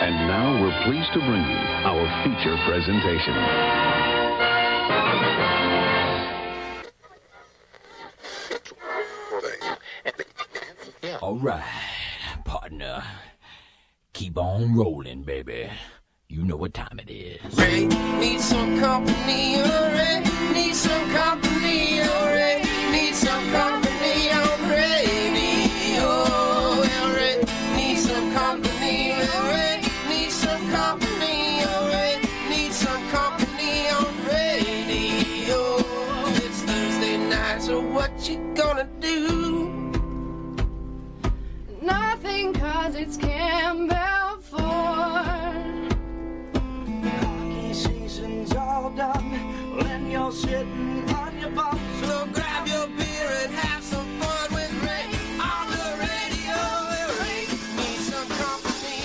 And now we're pleased to bring you our feature presentation. All right, partner. Keep on rolling, baby. You know what time it is. Ray needs some company, Ray needs some company, Ray needs some company on radio. Well, Ray needs some company, Ray needs some company, Ray needs some company on radio. It's Thursday night, so what you gonna do? Nothing, 'cause it's Campbell Ford. Hockey season's all done when you're sitting on your bum. So grab your beer and have some fun with Ray on the radio. Ray needs some company.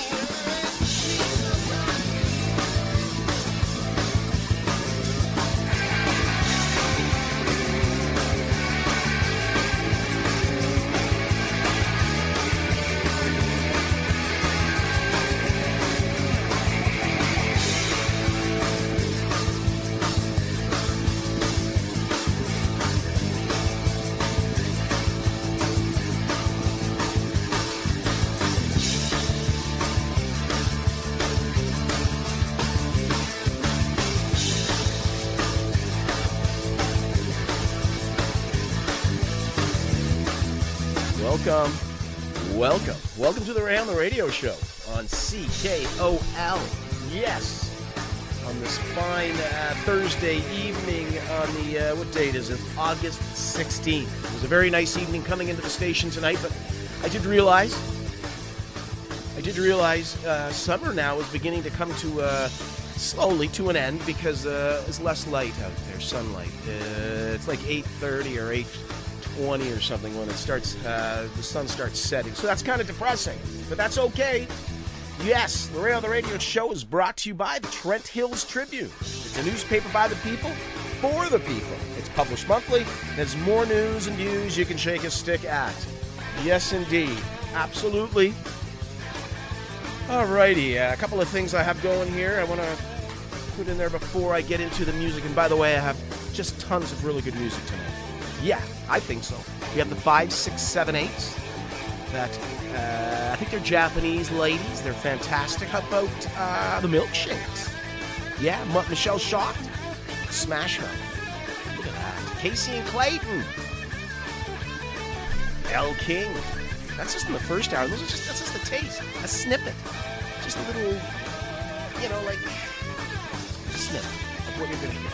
Ray needs some Welcome to the Ray on the Radio Show on CKOL. Yes, on this fine Thursday evening on the, what date is it? August 16th. It was a very nice evening coming into the station tonight, but I did realize summer now is beginning to come to slowly to an end because there's less light out there, sunlight. It's like 8:30 or 8:20 or something when it starts, the sun starts setting. So that's kind of depressing, but that's okay. Yes, the Ray on the Radio Show is brought to you by the Trent Hills Tribune. It's a newspaper by the people, for the people. It's published monthly. There's more news and views you can shake a stick at. Yes, indeed. Absolutely. Alrighty, a couple of things I have going here I want to put in there before I get into the music. And by the way, I have just tons of really good music tonight. Yeah, I think so. We have the 5-6-7-8s that I think they're Japanese ladies. They're fantastic. How about the Milkshakes? Yeah, Michelle Schott, Smash Mouth. Look at that. Casey and Clayton. Elle King. That's just in the first hour. That's just a taste, a snippet, just a little, like a snippet of what you're gonna hear.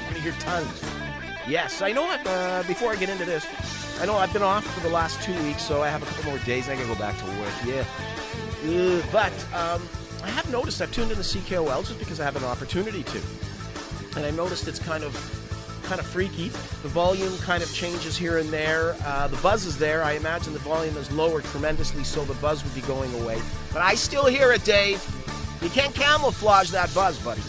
You're gonna hear tons. Yes, I know. Before I get into this, I know I've been off for the last 2 weeks, so I have a couple more days. I gotta go back to work. Yeah, but I have noticed I've tuned in the CKOL just because I have an opportunity to, and I noticed it's kind of freaky. The volume kind of changes here and there. The buzz is there. I imagine the volume is lowered tremendously, so the buzz would be going away. But I still hear it, Dave. You can't camouflage that buzz, buddy.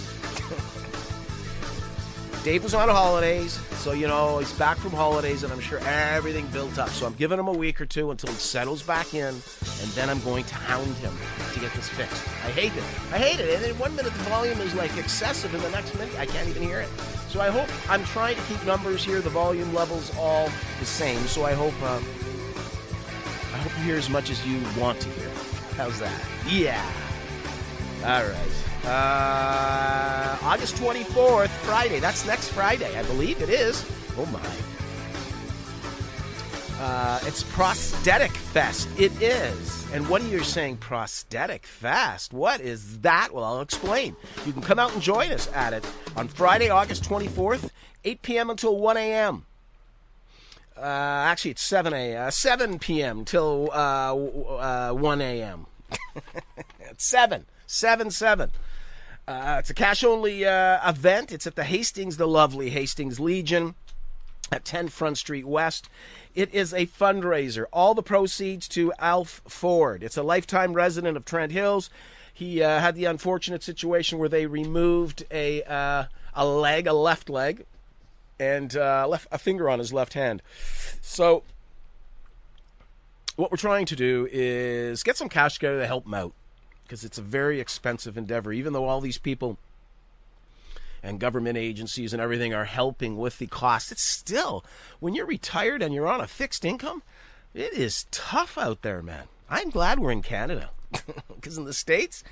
Dave was on holidays, so, he's back from holidays, and I'm sure everything built up. So I'm giving him a week or two until he settles back in, and then I'm going to hound him to get this fixed. I hate it. And then 1 minute the volume is, excessive, and the next minute I can't even hear it. So I'm trying to keep numbers here, the volume levels all the same. So I hope you hear as much as you want to hear. How's that? Yeah. All right. August 24th, Friday. That's next Friday, I believe it is. Oh, my. It's Prosthetic Fest. It is. And what are you saying, Prosthetic Fest? What is that? Well, I'll explain. You can come out and join us at it on Friday, August 24th, 8 p.m. until 1 a.m. Actually, it's 7 p.m. till 1 a.m. It's 7. It's a cash-only event. It's at the lovely Hastings Legion at 10 Front Street West. It is a fundraiser. All the proceeds to Alf Ford. It's a lifetime resident of Trent Hills. He had the unfortunate situation where they removed a left leg, and left a finger on his left hand. So what we're trying to do is get some cash together to help him out. because it's a very expensive endeavor. Even though all these people and government agencies and everything are helping with the cost, it's still, when you're retired and you're on a fixed income, it is tough out there, man. I'm glad we're in Canada, because in the States,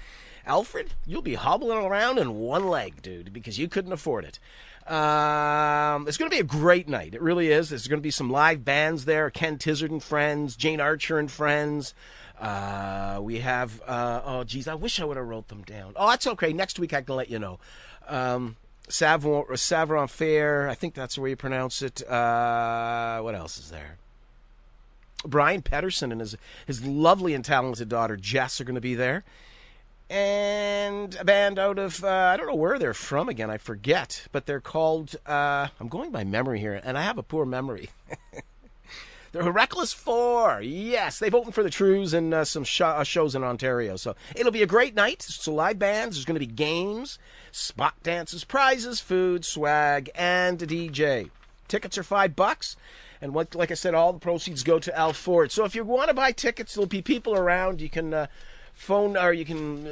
Alfred, you'll be hobbling around in one leg, dude, because you couldn't afford it. It's going to be a great night. It really is. There's going to be some live bands there. Ken Tizzard and Friends, Jane Archer and Friends. We have, oh, geez, I wish I would have wrote them down. Oh, that's okay. Next week I can let you know. Savron Fair, I think that's the way you pronounce it. What else is there? Brian Pedersen and his lovely and talented daughter Jess are going to be there. And a band out of, I don't know where they're from again, I forget. But they're called, I'm going by memory here, and I have a poor memory. They're Reckless 4. Yes, they've opened for the Trues and some shows in Ontario. So it'll be a great night. So live bands, there's going to be games, spot dances, prizes, food, swag, and a DJ. Tickets are $5. And like I said, all the proceeds go to Al Ford. So if you want to buy tickets, there'll be people around. You can phone, or you can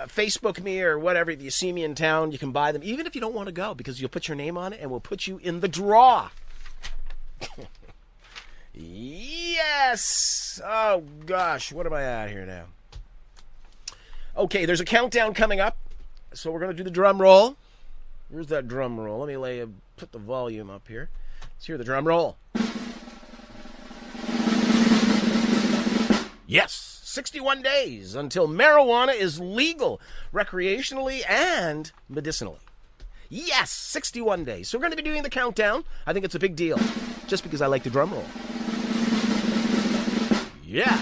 Facebook me or whatever. If you see me in town, you can buy them, even if you don't want to go, because you'll put your name on it and we'll put you in the draw. Yes! Oh, gosh. What am I at here now? Okay, there's a countdown coming up. So we're going to do the drum roll. Where's that drum roll? Let me put the volume up here. Let's hear the drum roll. Yes! 61 days until marijuana is legal recreationally and medicinally. Yes! 61 days. So we're going to be doing the countdown. I think it's a big deal, just because I like the drum roll. Yeah.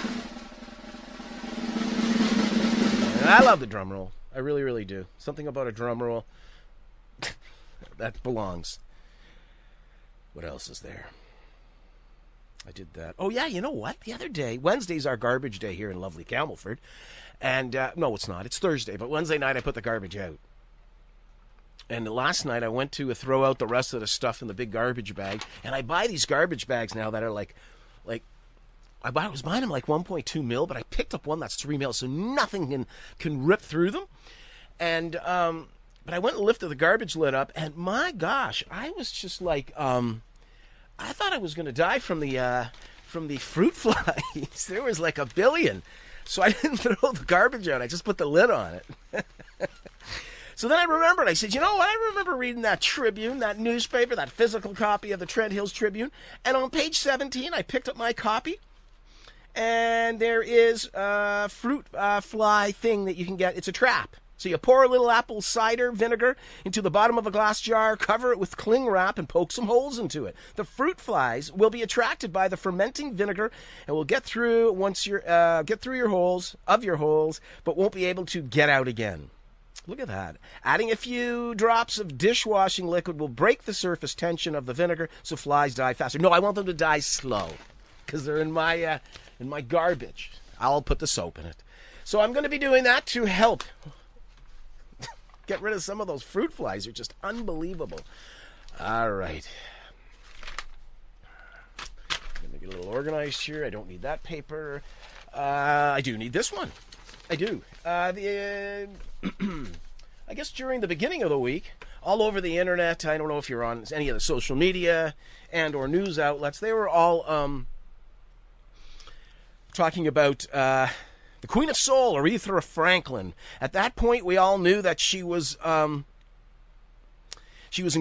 And I love the drum roll. I really, really do. Something about a drum roll that belongs. What else is there? I did that. Oh, yeah, you know what? The other day, Wednesday's our garbage day here in lovely Camelford. And, no, it's not. It's Thursday. But Wednesday night, I put the garbage out. And last night, I went to throw out the rest of the stuff in the big garbage bag. And I buy these garbage bags now that are like I was buying them like 1.2 mil, but I picked up one that's 3 mil, so nothing can rip through them. And, but I went and lifted the garbage lid up, and my gosh, I was just like, I thought I was going to die from the fruit flies. There was like a billion. So I didn't throw the garbage out. I just put the lid on it. So then I remembered. I said, you know what? I remember reading that Tribune, that newspaper, that physical copy of the Trent Hills Tribune. And on page 17, I picked up my copy. And there is a fruit fly thing that you can get. It's a trap. So you pour a little apple cider vinegar into the bottom of a glass jar, cover it with cling wrap, and poke some holes into it. The fruit flies will be attracted by the fermenting vinegar and will get through your holes, but won't be able to get out again. Look at that. Adding a few drops of dishwashing liquid will break the surface tension of the vinegar so flies die faster. No, I want them to die slow because they're in my garbage. I'll put the soap in it. So I'm going to be doing that to help get rid of some of those fruit flies. They're just unbelievable. All right. I'm going to get a little organized here. I don't need that paper. I do need this one. I do. I guess during the beginning of the week, all over the internet, I don't know if you're on any of the social media and or news outlets, they were all talking about the Queen of Soul, Aretha Franklin. At that point, we all knew that she was in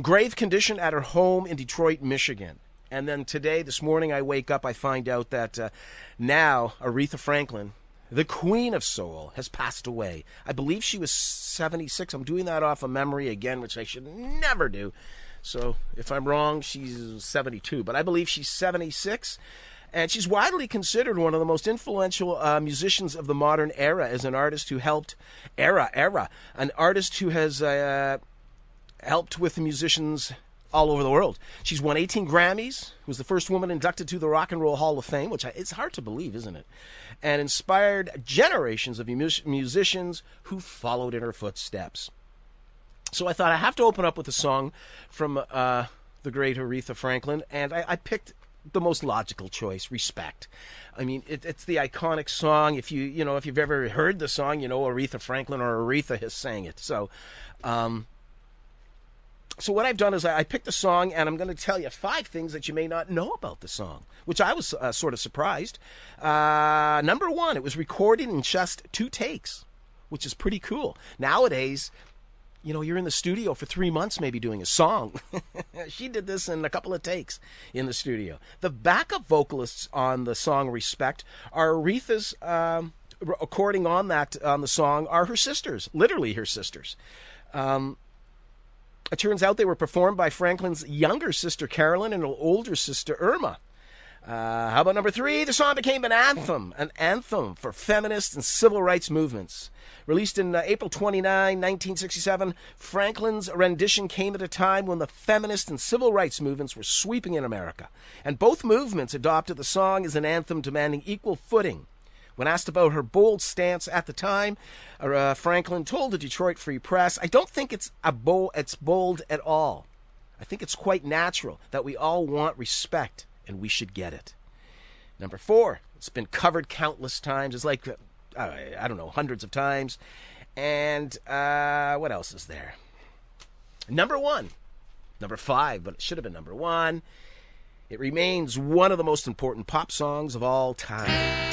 grave condition at her home in Detroit, Michigan. And then today, this morning, I wake up, I find out that now Aretha Franklin, the Queen of Soul, has passed away. I believe she was 76. I'm doing that off of memory again, which I should never do. So if I'm wrong, she's 72. But I believe she's 76. And she's widely considered one of the most influential musicians of the modern era as an artist who helped... An artist who has helped with the musicians all over the world. She's won 18 Grammys, was the first woman inducted to the Rock and Roll Hall of Fame, which it's hard to believe, isn't it? And inspired generations of musicians who followed in her footsteps. So I thought I have to open up with a song from the great Aretha Franklin, and I picked the most logical choice, Respect. I mean, it's the iconic song. If if you've ever heard the song, Aretha Franklin or Aretha has sang it. So, so what I've done is I picked a song, and I'm going to tell you 5 things that you may not know about the song, which I was sort of surprised. Number 1, it was recorded in just 2 takes, which is pretty cool. Nowadays, you're in the studio for 3 months maybe doing a song. She did this in a couple of takes in the studio. The backup vocalists on the song Respect are Aretha's, recording on the song, are her sisters, literally her sisters. It turns out they were performed by Franklin's younger sister Carolyn and her older sister Irma. How about number 3? The song became an anthem for feminist and civil rights movements. Released in April 29, 1967, Franklin's rendition came at a time when the feminist and civil rights movements were sweeping in America, and both movements adopted the song as an anthem demanding equal footing. When asked about her bold stance at the time, Franklin told the Detroit Free Press, "I don't think it's bold at all. I think it's quite natural that we all want respect, and we should get it." Number 4, it's been covered countless times. It's like, I don't know, hundreds of times. And what else is there? Number 5, but it should have been number 1. It remains one of the most important pop songs of all time.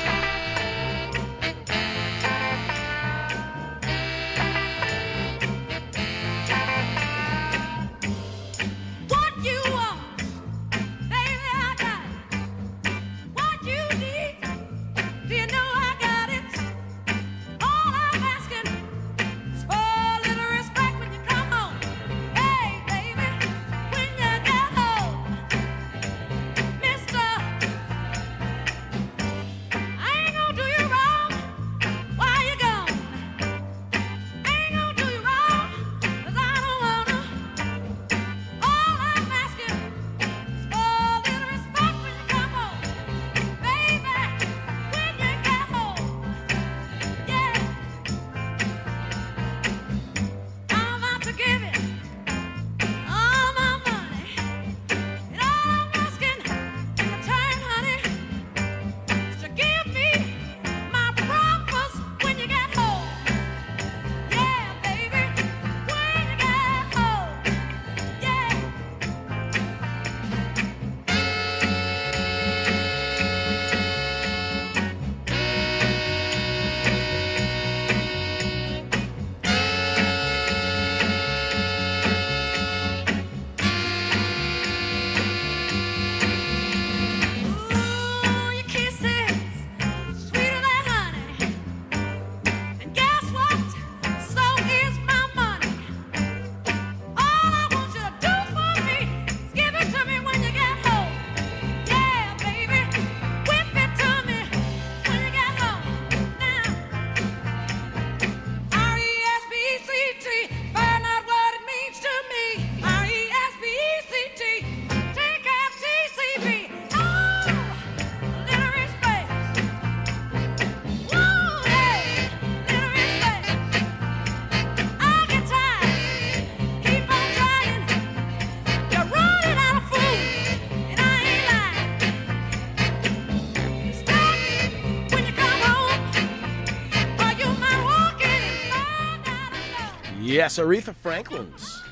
Yes, Aretha Franklin's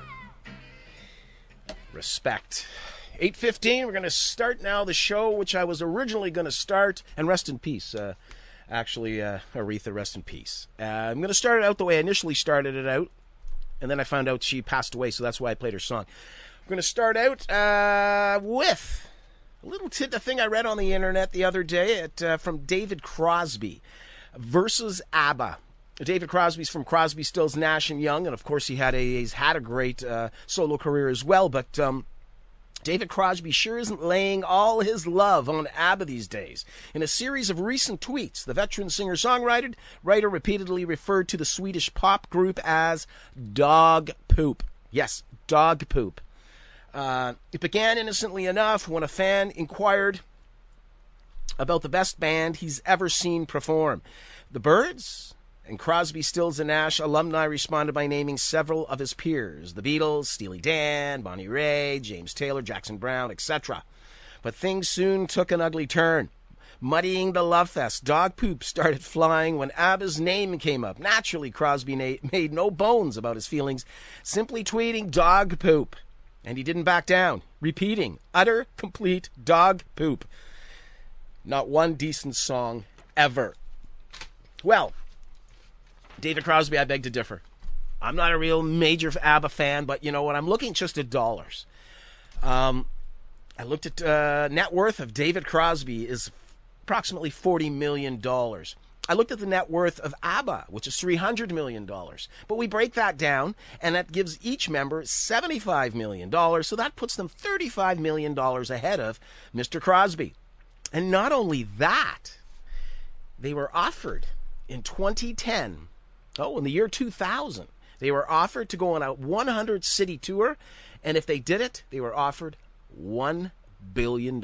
Respect. 8:15, we're going to start now the show, which I was originally going to start, and rest in peace, Aretha, rest in peace. I'm going to start it out the way I initially started it out, and then I found out she passed away, so that's why I played her song. We're going to start out with a little thing I read on the internet the other day from David Crosby versus ABBA. David Crosby's from Crosby, Stills, Nash & Young, and of course he's had a great solo career as well, but David Crosby sure isn't laying all his love on ABBA these days. In a series of recent tweets, the veteran singer-songwriter repeatedly referred to the Swedish pop group as dog poop. Yes, dog poop. It began innocently enough when a fan inquired about the best band he's ever seen perform. The Byrds? And Crosby, Stills, and Nash alumni responded by naming several of his peers, the Beatles, Steely Dan, Bonnie Raitt, James Taylor, Jackson Browne, etc. But things soon took an ugly turn. Muddying the love fest, dog poop started flying when ABBA's name came up. Naturally, Crosby made no bones about his feelings, simply tweeting dog poop. And he didn't back down, repeating, utter, complete dog poop. Not one decent song ever. Well, David Crosby, I beg to differ. I'm not a real major ABBA fan, but you know what? I'm looking just at dollars. I looked at net worth of David Crosby is approximately $40 million. I looked at the net worth of ABBA, which is $300 million. But we break that down, and that gives each member $75 million. So that puts them $35 million ahead of Mr. Crosby. And not only that, they were offered in 2010, in the year 2000, they were offered to go on a 100-city tour, and if they did it, they were offered $1 billion.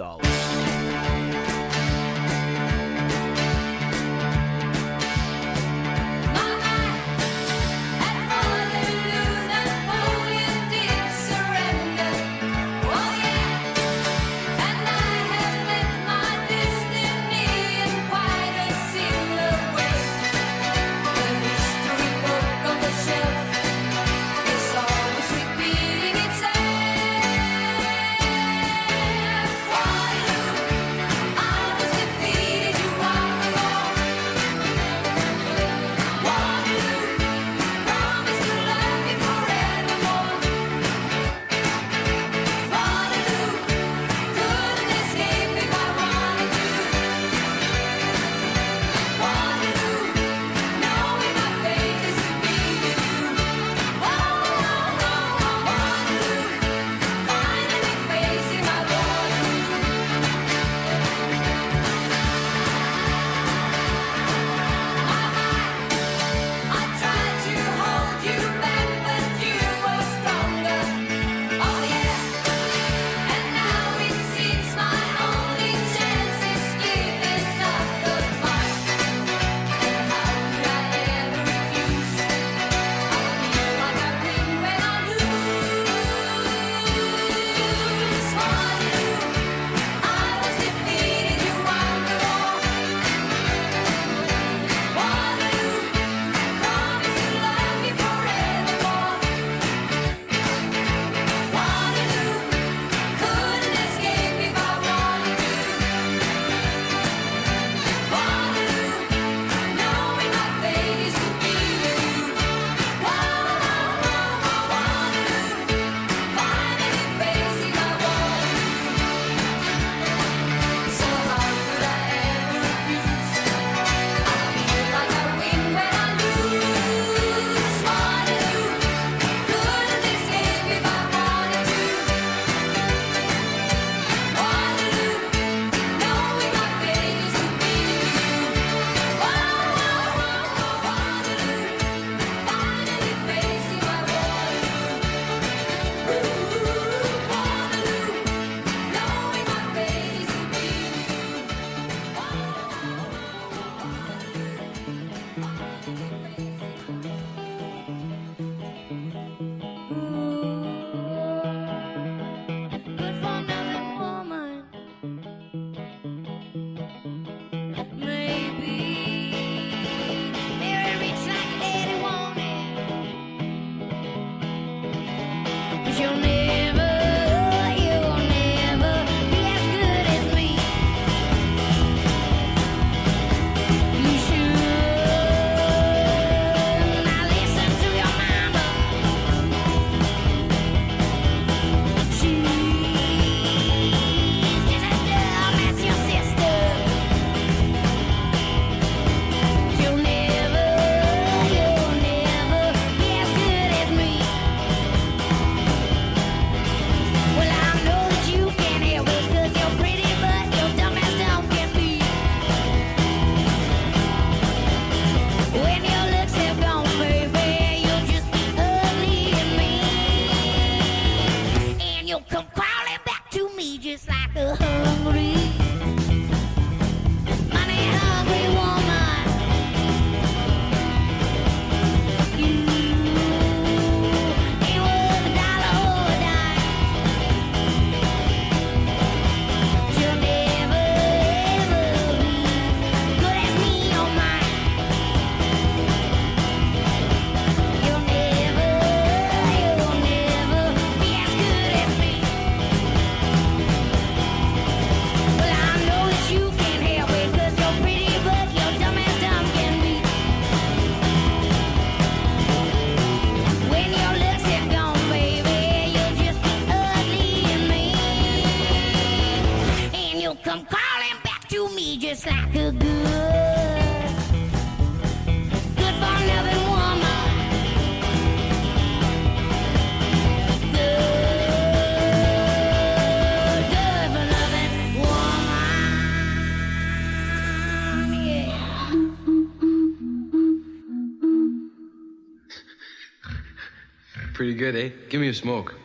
Pretty good, eh? Give me a smoke.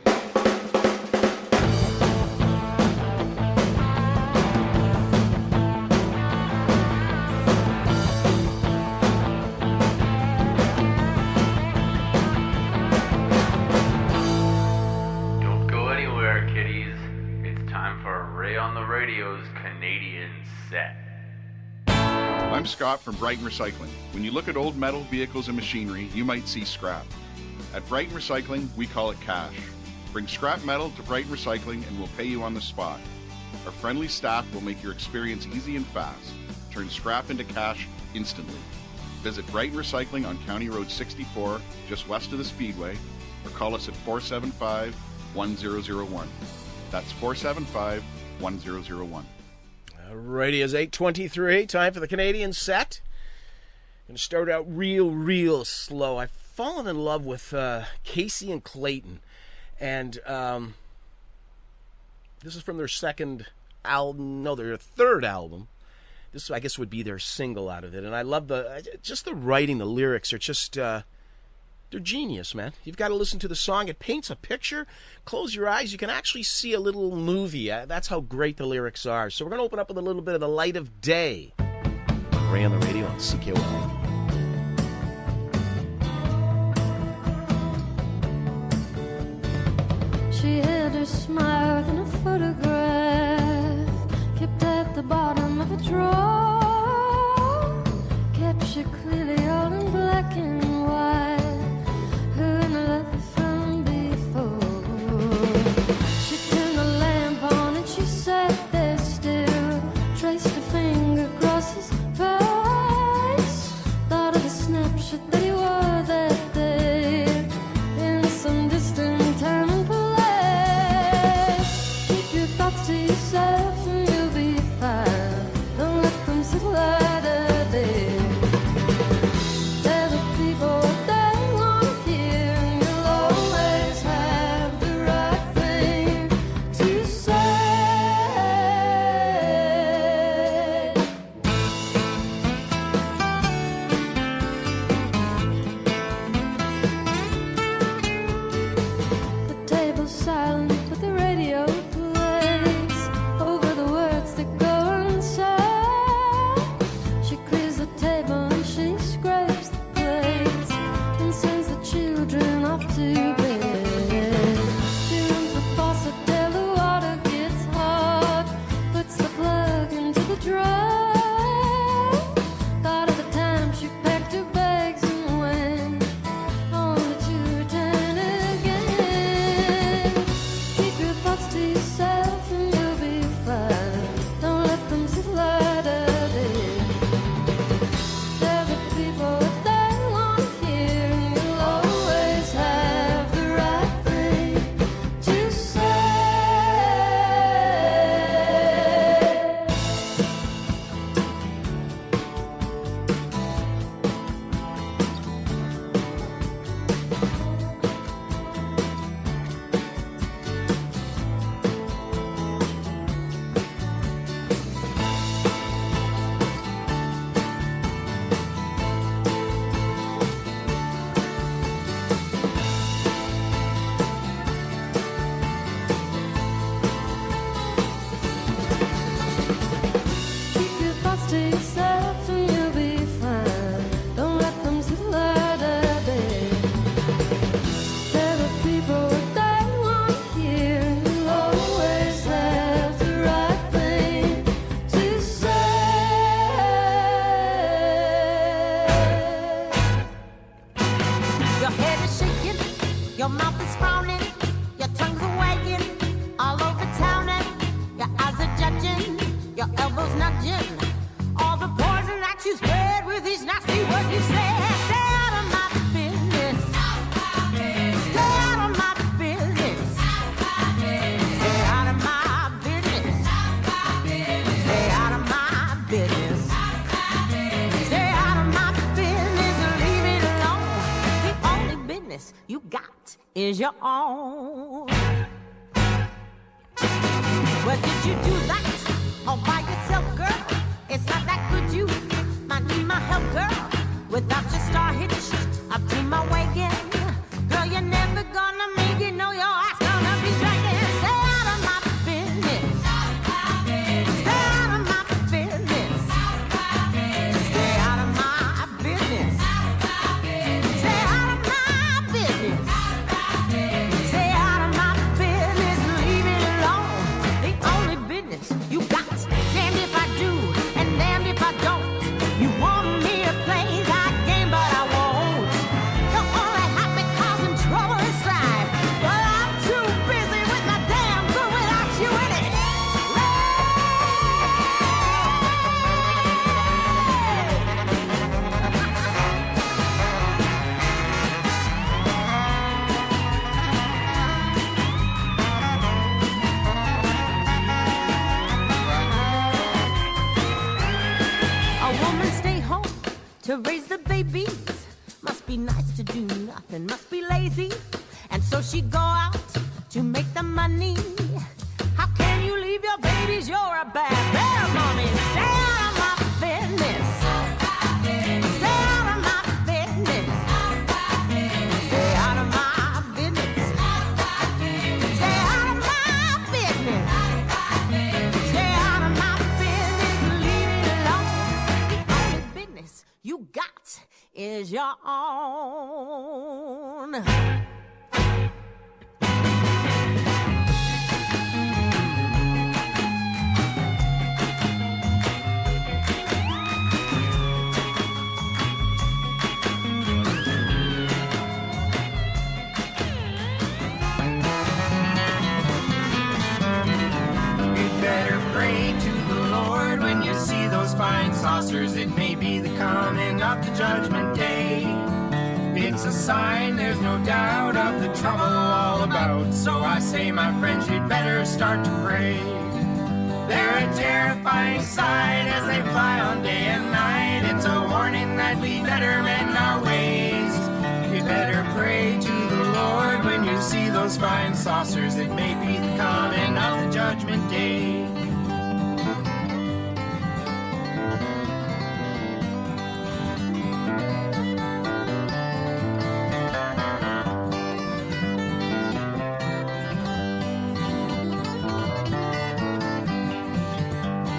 Don't go anywhere, kiddies. It's time for Ray on the Radio's Canadian Set. I'm Scott from Brighton Recycling. When you look at old metal vehicles and machinery, you might see scrap. At Brighton Recycling, we call it cash. Bring scrap metal to Brighton Recycling and we'll pay you on the spot. Our friendly staff will make your experience easy and fast. Turn scrap into cash instantly. Visit Brighton Recycling on County Road 64, just west of the Speedway, or call us at 475-1001. That's 475-1001. Alrighty, it's 8:23. Time for the Canadian Set. Going to start out real slow. I've fallen in love with Casey and Clayton, and this is from their second album. No, their third album. This, I guess, would be their single out of it. And I love the writing, the lyrics are just they're genius, man. You've got to listen to the song. It paints a picture. Close your eyes. You can actually see a little movie. That's how great the lyrics are. So we're going to open up with a little bit of The Light of Day. Ray on the Radio on CKOL. She had her smile in a photograph, kept at the bottom of a drawer, captured clearly all in black and white, her and a letter from before. She turned the lamp on and she sat there still, traced her finger across his face, thought of the snapshot that he wore that day in some distant time and place. To yourself and you'll be fine. Don't let them sit light a day. Tell the people what they want to hear, and you'll always have the right thing to say. The table's silent, but the radio over the words that go unsaid. She clears the table and she scrapes the plates and sends the children off to bed. She runs the faucet till the water gets hot, puts the plug into the drain. Thought of the time she packed her bags and went only to return again. Keep your thoughts to yourself and you'll be fine. Don't let them sit light a day. Tell the people what they want to hear, and you'll always have the right thing to say. Keep your thoughts to yourself and you'll be fine. Don't let them sit light a day. Tell the people what they want to hear, and you'll always have the right thing to say. Your head is shaking, your mouth is frowning, your tongue's wagging all over town, and your eyes are judging, your elbows nudging. All the poison that you spread with each nasty word you say. Stay out of my business. Stay out of my business. Stay out of my business. Stay out of my business. is your own. Well, did you do that all by yourself, girl? It's not that good. You might need my help, girl. Without your star hitch up to my wagon, girl, you're never gonna make it. No, your ass gonna be dragging. Stay out of my business. Stay out of my business. Stay out of my business. Stay out of my business. Stay out of my business. Leave it alone. The only business you got. Damned if I do and damned if I don't. You want me to play that game, but I won't. You're only happy causing trouble and strife. But I'm too busy with my damn good without you in it. A woman stay home to raise the babies. Must be nice to do nothing, must be lazy. And so she go out to make the money. How can you leave your babies? You're a bad bear, mommy. Stay out of my business. Stay out of my business. Stay out of my business. Stay out of my business. Stay out of my business. Leave it alone. The only business you got is your own. You'd better pray to the Lord when you see those fine saucers. It may be the coming of the judgment day. It's a sign, there's no doubt, of the trouble all about. So I say, my friends, you'd better start to pray. They're a terrifying sight as they fly on day and night. It's a warning that we better mend our ways. You better pray to the Lord when you see those fine saucers. It may be the coming of the judgment day.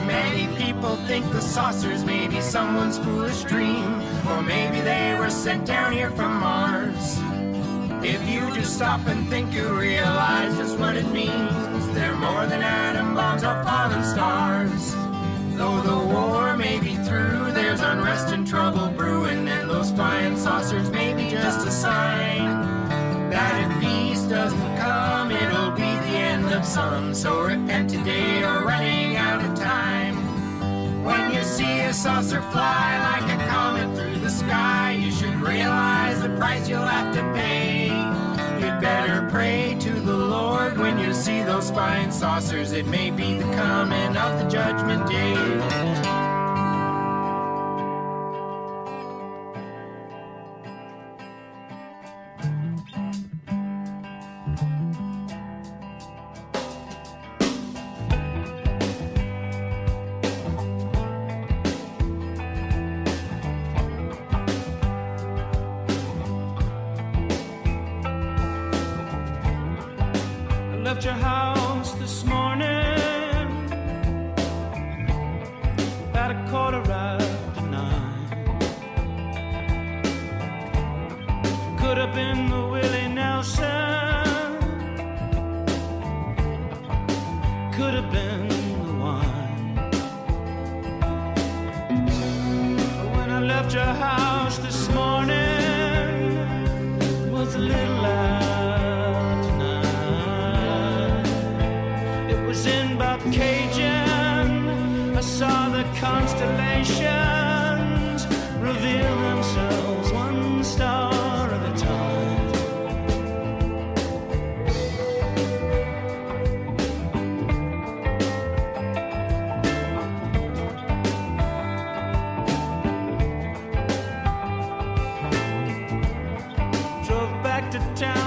Many people think the saucers may be someone's foolish dream, or maybe they were sent down here from Mars. If you just stop and think, you realize just what it means. They're more than atom bombs or fallen stars. Though the war may be through, there's unrest and trouble brewing, and those flying saucers may be just a sign that if peace doesn't come, it'll be the end of some. So repent today, or running out of time. When you see a saucer fly like a comet through the sky, you should realize the price you'll have to pay. You'd better pray to the Lord when you see those fine saucers. It may be the coming of the judgment day. Left your house this morning at 9:15. Could have been the Willie Nelson, could have been the wine. When I left your house this morning, it was a little after 9. It was in Cajun. I saw the constellations reveal themselves one star at a time. Drove back to town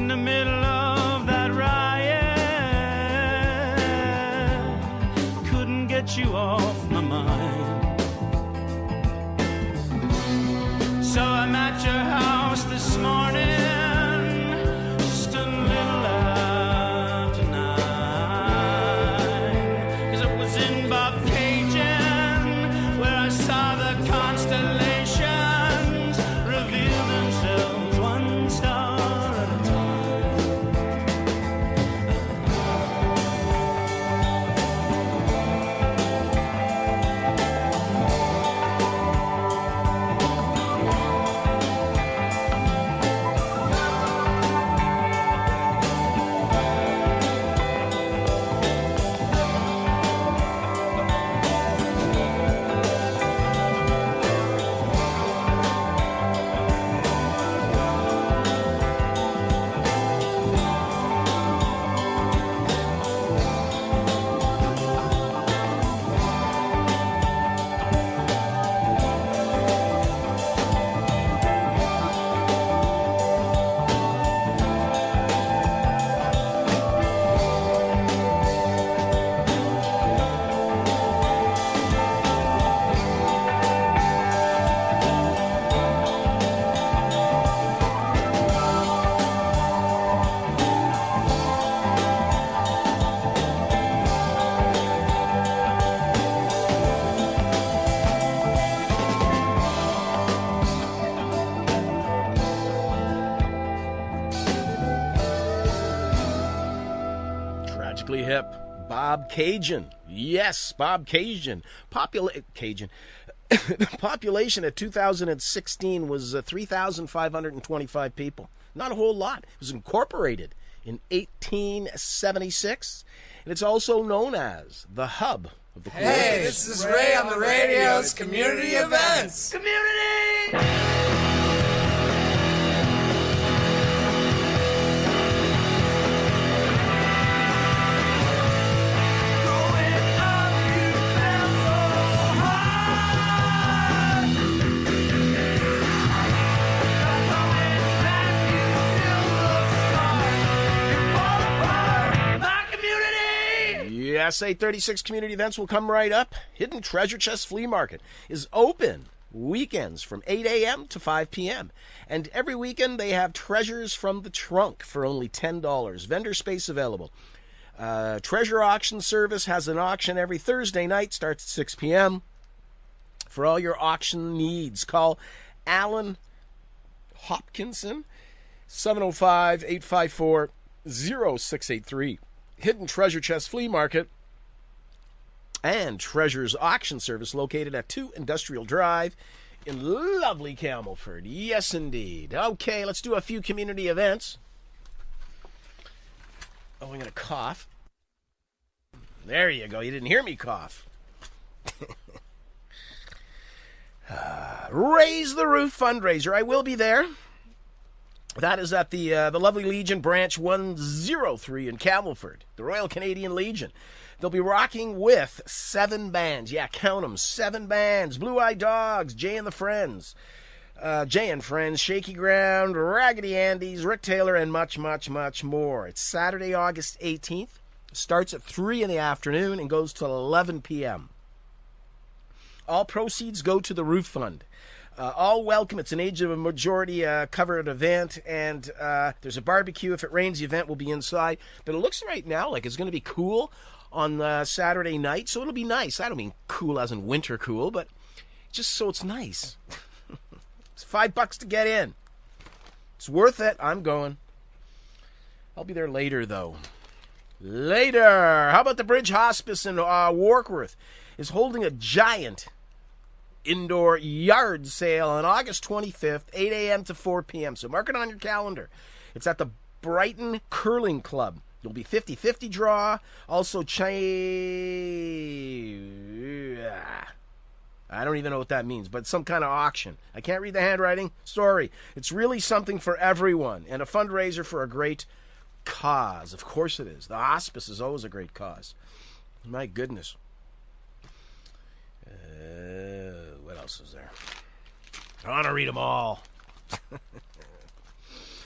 in the middle of that riot. Couldn't get you off my mind. So I'm at your house this morning, just a little after 9. 'Cause it was in Bobcaygeon where I saw the constellations reveal themselves one star at a time. Tragically hip. Bobcaygeon. Yes, Bobcaygeon. Cajun. The population at 2016 was 3,525 people. Not a whole lot. It was incorporated in 1876, and it's also known as the hub of the Hey, this is Ray on the radio's community events. Community! Yes, 836 community events will come right up. Hidden Treasure Chest Flea Market is open weekends from 8 a.m. to 5 p.m. And every weekend they have treasures from the trunk for only $10. Vendor space available. Treasure Auction Service has an auction every Thursday night, starts at 6 p.m. For all your auction needs, call Alan Hopkinson, 705-854-0683. Hidden Treasure Chest Flea Market and Treasures Auction Service located at 2 Industrial Drive in lovely Camelford. Yes, indeed. Okay, let's do a few community events. Oh, I'm going to cough. There you go. You didn't hear me cough. Raise the Roof fundraiser. I will be there. That is at the lovely Legion Branch 103 in Camelford, the Royal Canadian Legion. They'll be rocking with 7 bands. Yeah, count them. 7 bands. Blue Eye Dogs, Jay and Friends, Shaky Ground, Raggedy Andy's, Rick Taylor, and much, much, much more. It's Saturday, August 18th. Starts at 3 in the afternoon and goes till 11 p.m. All proceeds go to the Roof Fund. All welcome. It's an age of a majority covered event, and there's a barbecue. If it rains, the event will be inside. But it looks right now like it's going to be cool on Saturday night, so it'll be nice. I don't mean cool as in winter cool, but just so it's nice. It's $5 to get in. It's worth it. I'm going. I'll be there later, though. Later. How about the Bridge Hospice in Warkworth is holding a giant indoor yard sale on August 25th, 8 a.m. to 4 p.m. So mark it on your calendar. It's at the Brighton Curling Club. There'll be 50-50 draw. Also, I don't even know what that means, but some kind of auction. I can't read the handwriting. Sorry. It's really something for everyone and a fundraiser for a great cause. Of course it is. The hospice is always a great cause. My goodness. What else is there? I want to read them all.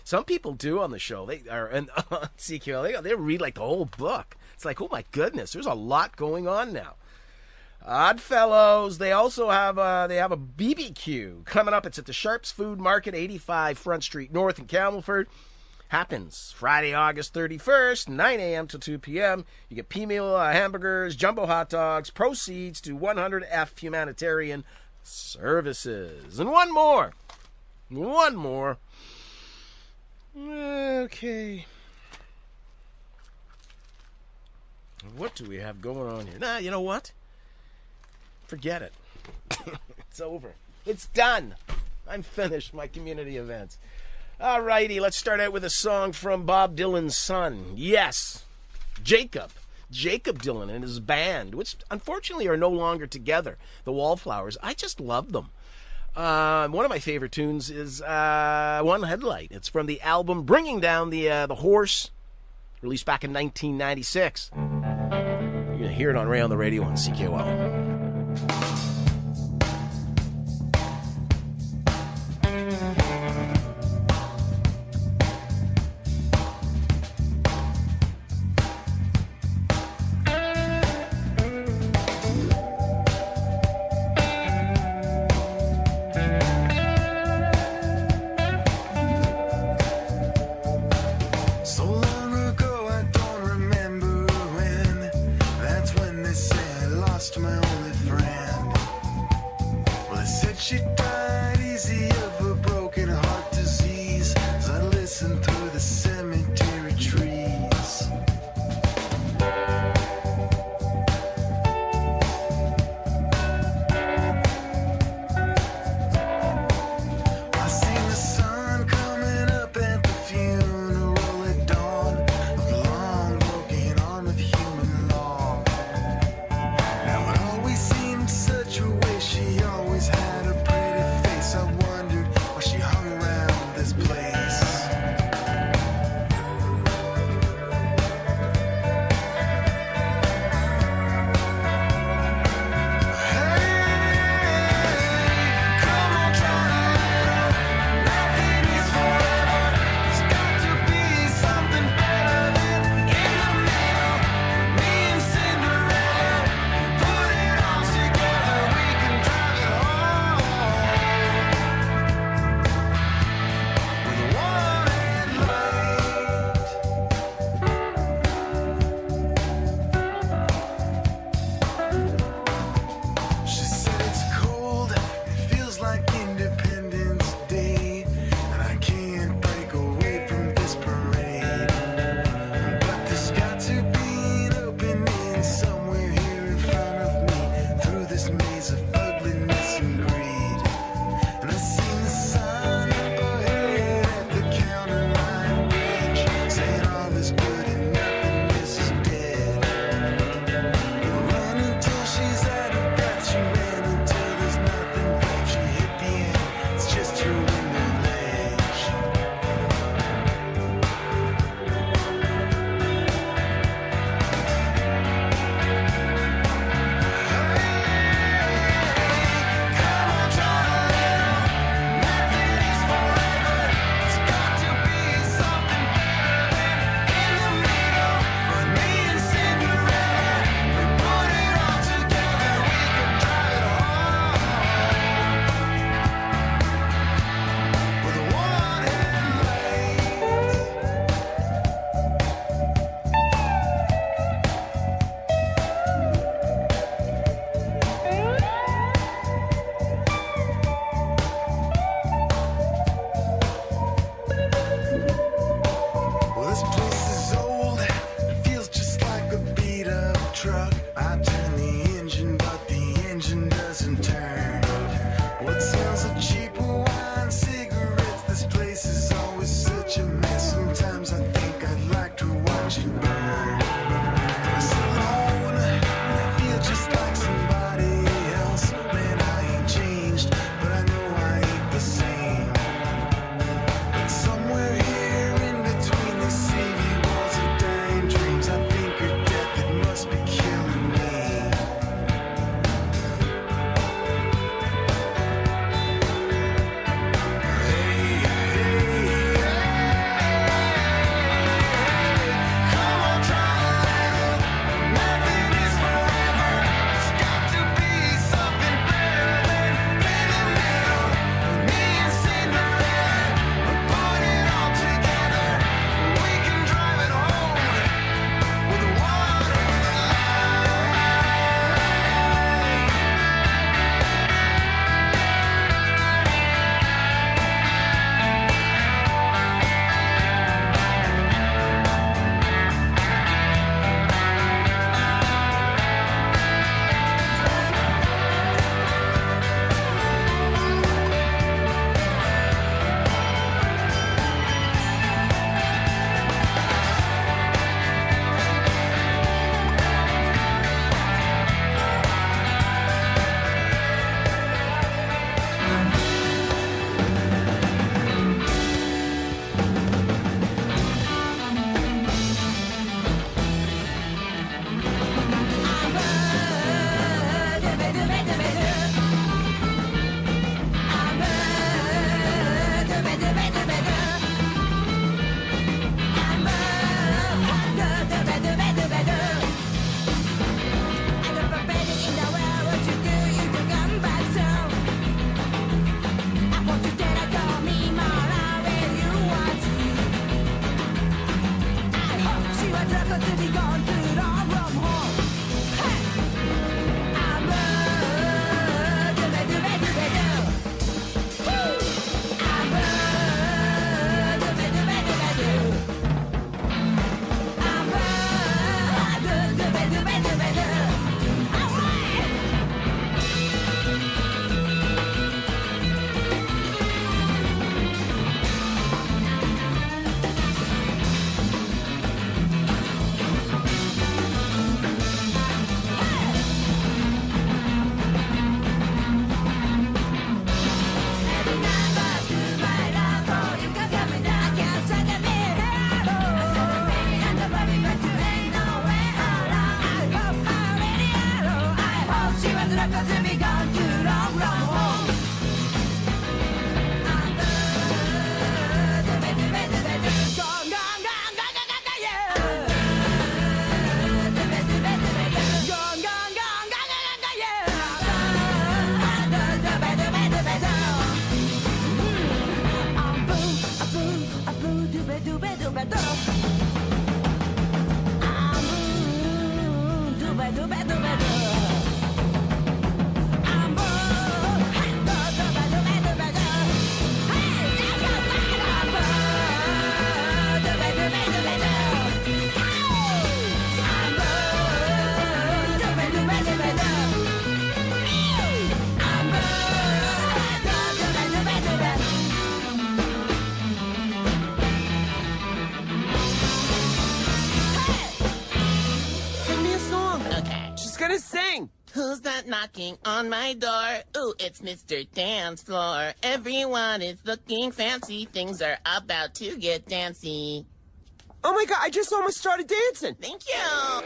Some people do on the show. They are and on CQL. They read like the whole book. It's like, oh my goodness, there's a lot going on now. Oddfellows. They also have a BBQ coming up. It's at the Sharps Food Market, 85 Front Street North in Camelford. Happens Friday, August 31st, 9 a.m. to 2 p.m. You get P-meal hamburgers, jumbo hot dogs, proceeds to 100F Humanitarian Services. And one more. Okay. What do we have going on here? Nah, you know what? Forget it. It's over. It's done. I'm finished my community events. All righty, let's start out with a song from Bob Dylan's son. Yes, Jacob Dylan and his band, which unfortunately are no longer together, the Wallflowers. I just love them. One of my favorite tunes is One Headlight. It's from the album Bringing Down the Horse, released back in 1996. You're going to hear it on Ray on the Radio on CKOL. My own Who's that knocking on my door? Ooh, it's Mr. Dance Floor. Everyone is looking fancy. Things are about to get dancy. Oh my God, I just almost started dancing. Thank you.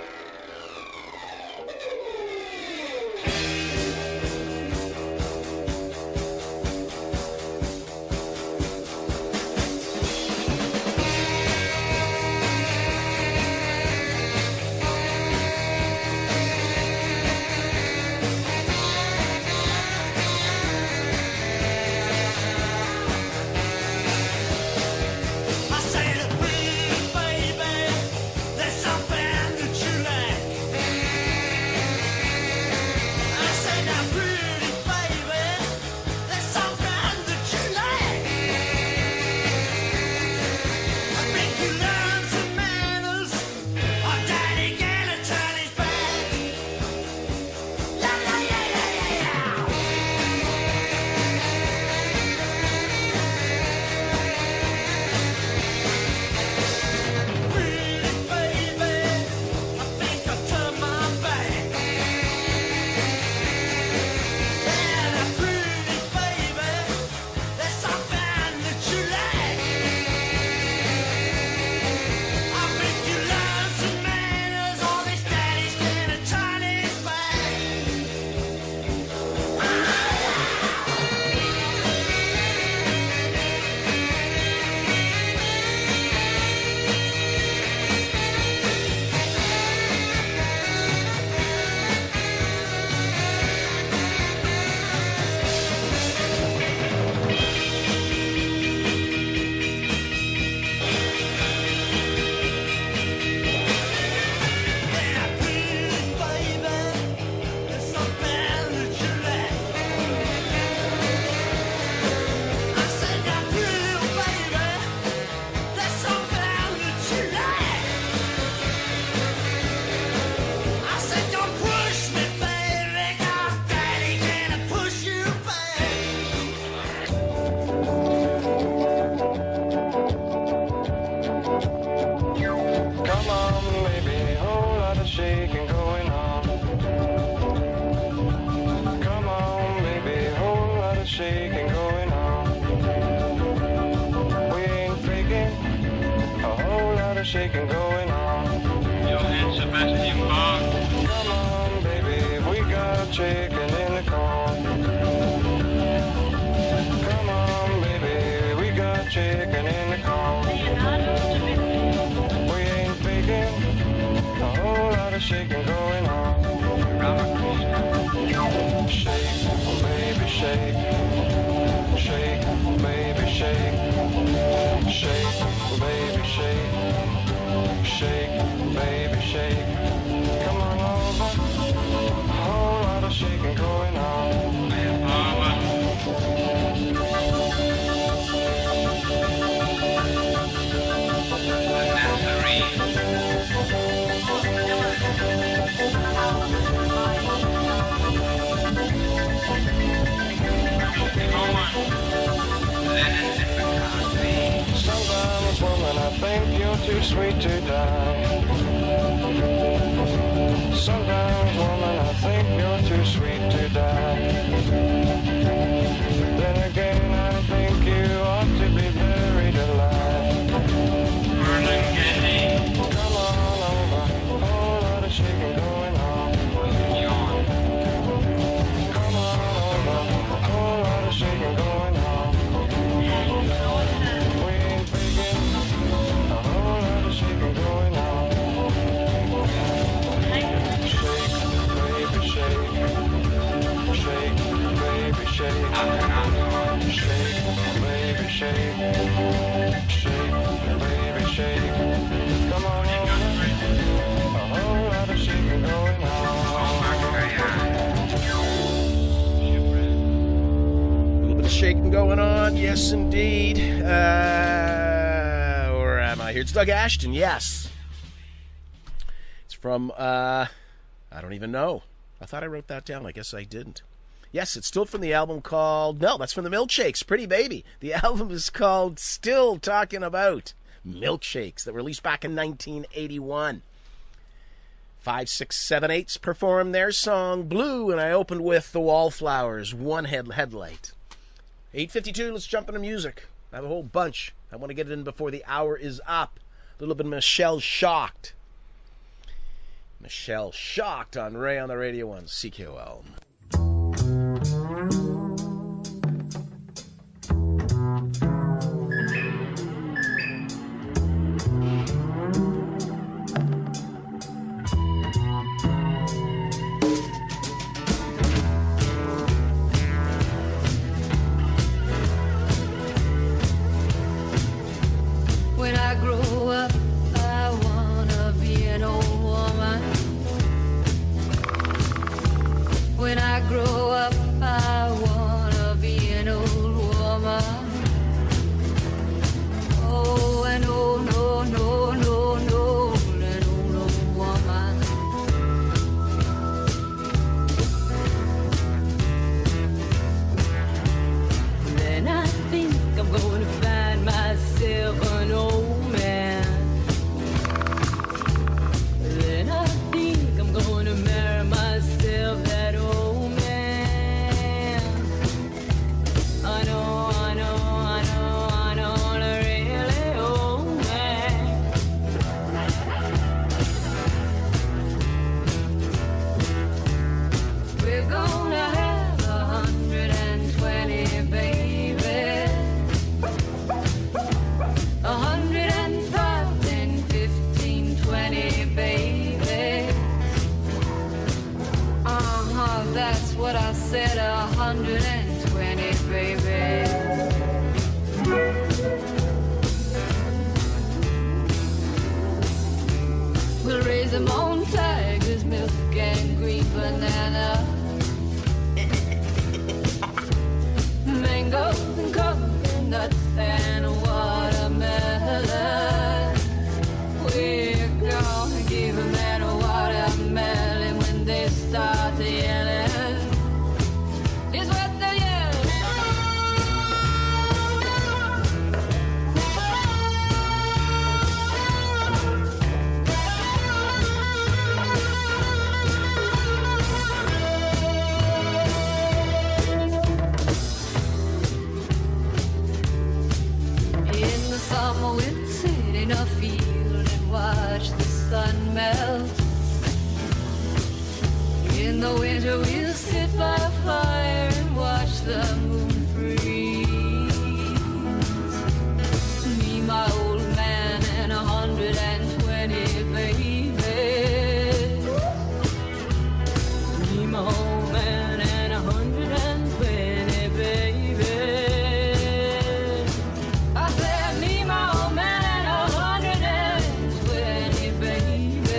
Shaking going on. Johann Sebastian Bach. Come on, baby, we got chicken in the corn. Come on, baby, we got chicken in the corn. We ain't faking, a whole lot of shaking going on. Shake, baby, shake. Shake, baby, shake. Shake, baby, shake. Shake, baby, shake. Come on over. A whole lot of shaking going on. Sometimes, woman, I think you're too sweet to die. Sometimes, woman, I think you're too sweet to die. Then again, I think you ought to be buried alive. Come on over, a whole lot of shaking going on. Come on over, a whole lot of shaking going on. We ain't begging, a whole lot of shaking going on. Shake, baby, shake. Shake, baby, shake. Shake, baby, shake. Shake, baby, shake. Come on over. A whole lot of shaking going on. A little bit of shaking going on, yes, indeed. Where am I here? It's Doug Ashton, yes. It's from, I don't even know. I thought I wrote that down. I guess I didn't. Yes, it's still from the album called... No, that's from the Milkshakes, Pretty Baby. The album is called Still Talking About Milkshakes, that were released back in 1981. 5, 6, 7, 8s performed their song Blue, and I opened with The Wallflowers, One Headlight. 8:52, let's jump into music. I have a whole bunch. I want to get it in before the hour is up. A little bit of Michelle Shocked. Michelle Shocked on Ray on the Radio on CKOL. When I grow up, I wanna be an old woman. When I grow up, I wanna be an old woman. Oh, an old, no, no, no, no, an old woman. Then I think I'm gonna find myself an old man. Then I think I'm gonna marry myself that old man. I know, I know, I know, I know, a really old man. We're gonna have 120 babies. 105, 10, 15, 20 babies. That's what I said, 120 babies. We'll raise them on tiger's milk and green banana. Mangoes and coconuts and watermelon. We're gonna give them that watermelon when they start to yelling. It's what they yell. In the summer we'll sit in a field and watch the sun melt. In the winter we'll sit by a fire and watch the moon freeze. Me, my old man, and 120 babies. Me, my old man, and 120 babies. I said me, my old man, and 120 babies.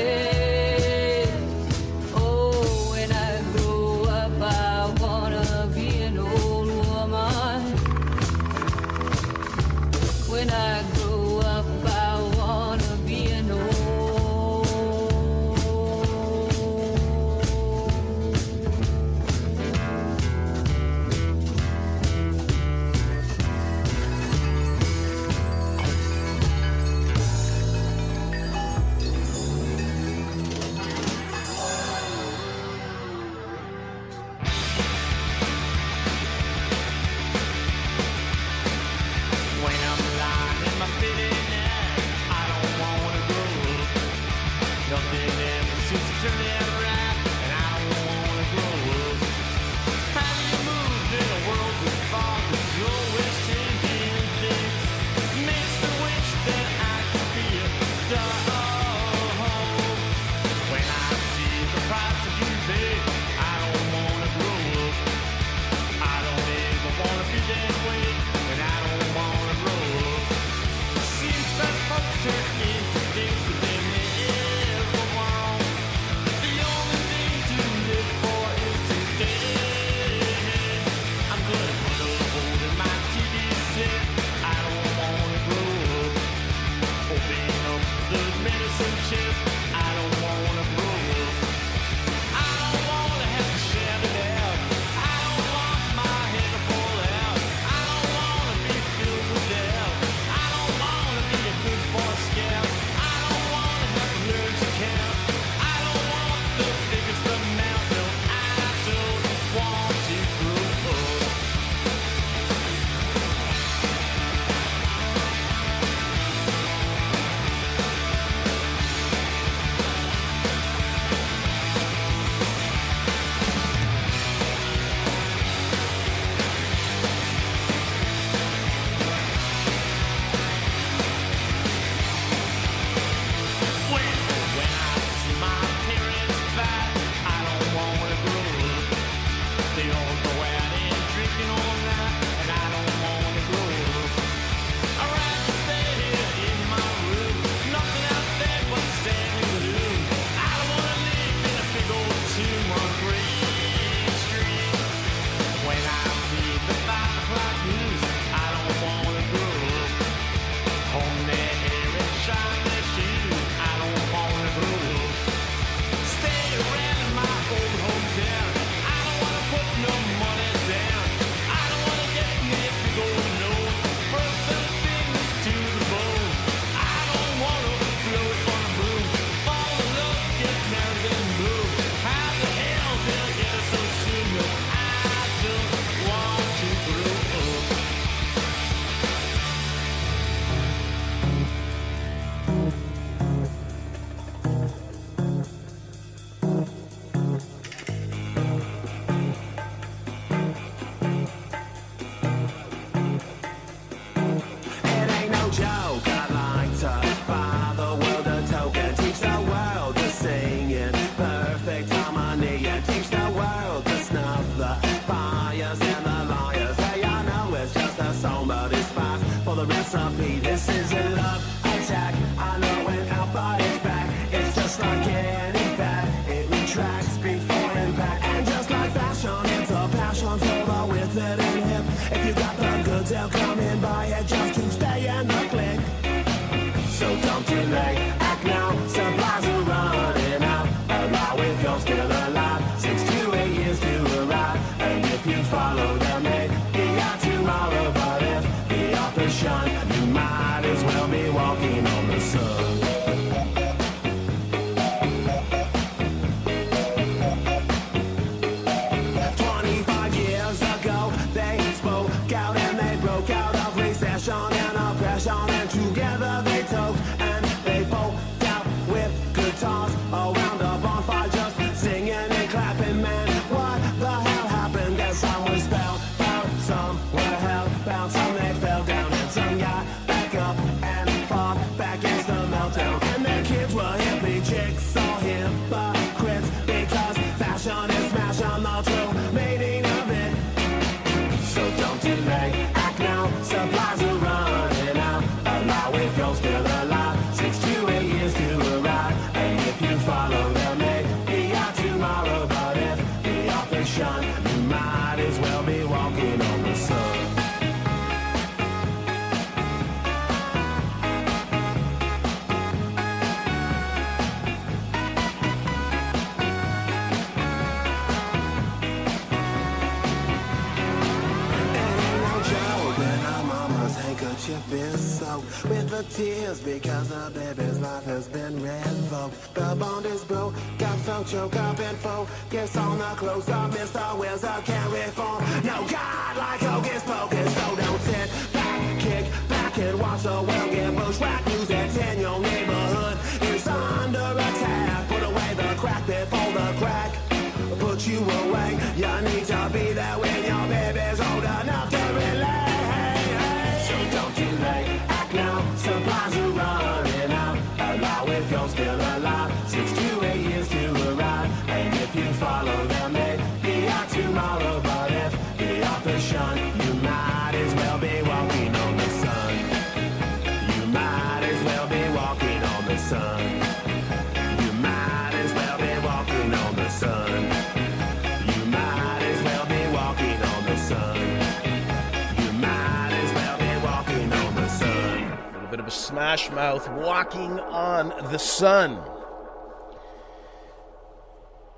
the tears because the baby's life has been revoked. The bond is broke, got so choked up and focus on the close up. Mr. Wilson can't reform. No God like Hocus Pocus, so don't sit back, kick back and watch the world get bushwhacked. News that's in your neighborhood is under attack. Put away the crack before the crack put you away. You need to be there when your baby's old enough to relate. So don't delay, act now, supplies are running out. Allow if you're still alive, 6 to 8 years to arrive. And if you follow them, maybe out tomorrow. But if the author's shun, you might as well be walking on the sun. You might as well be walking on the sun. You might as well be walking on the sun. You might as well be walking on the sun. You might as well be walking on the sun. A little bit of a Smash Mouth, Walking on the Sun.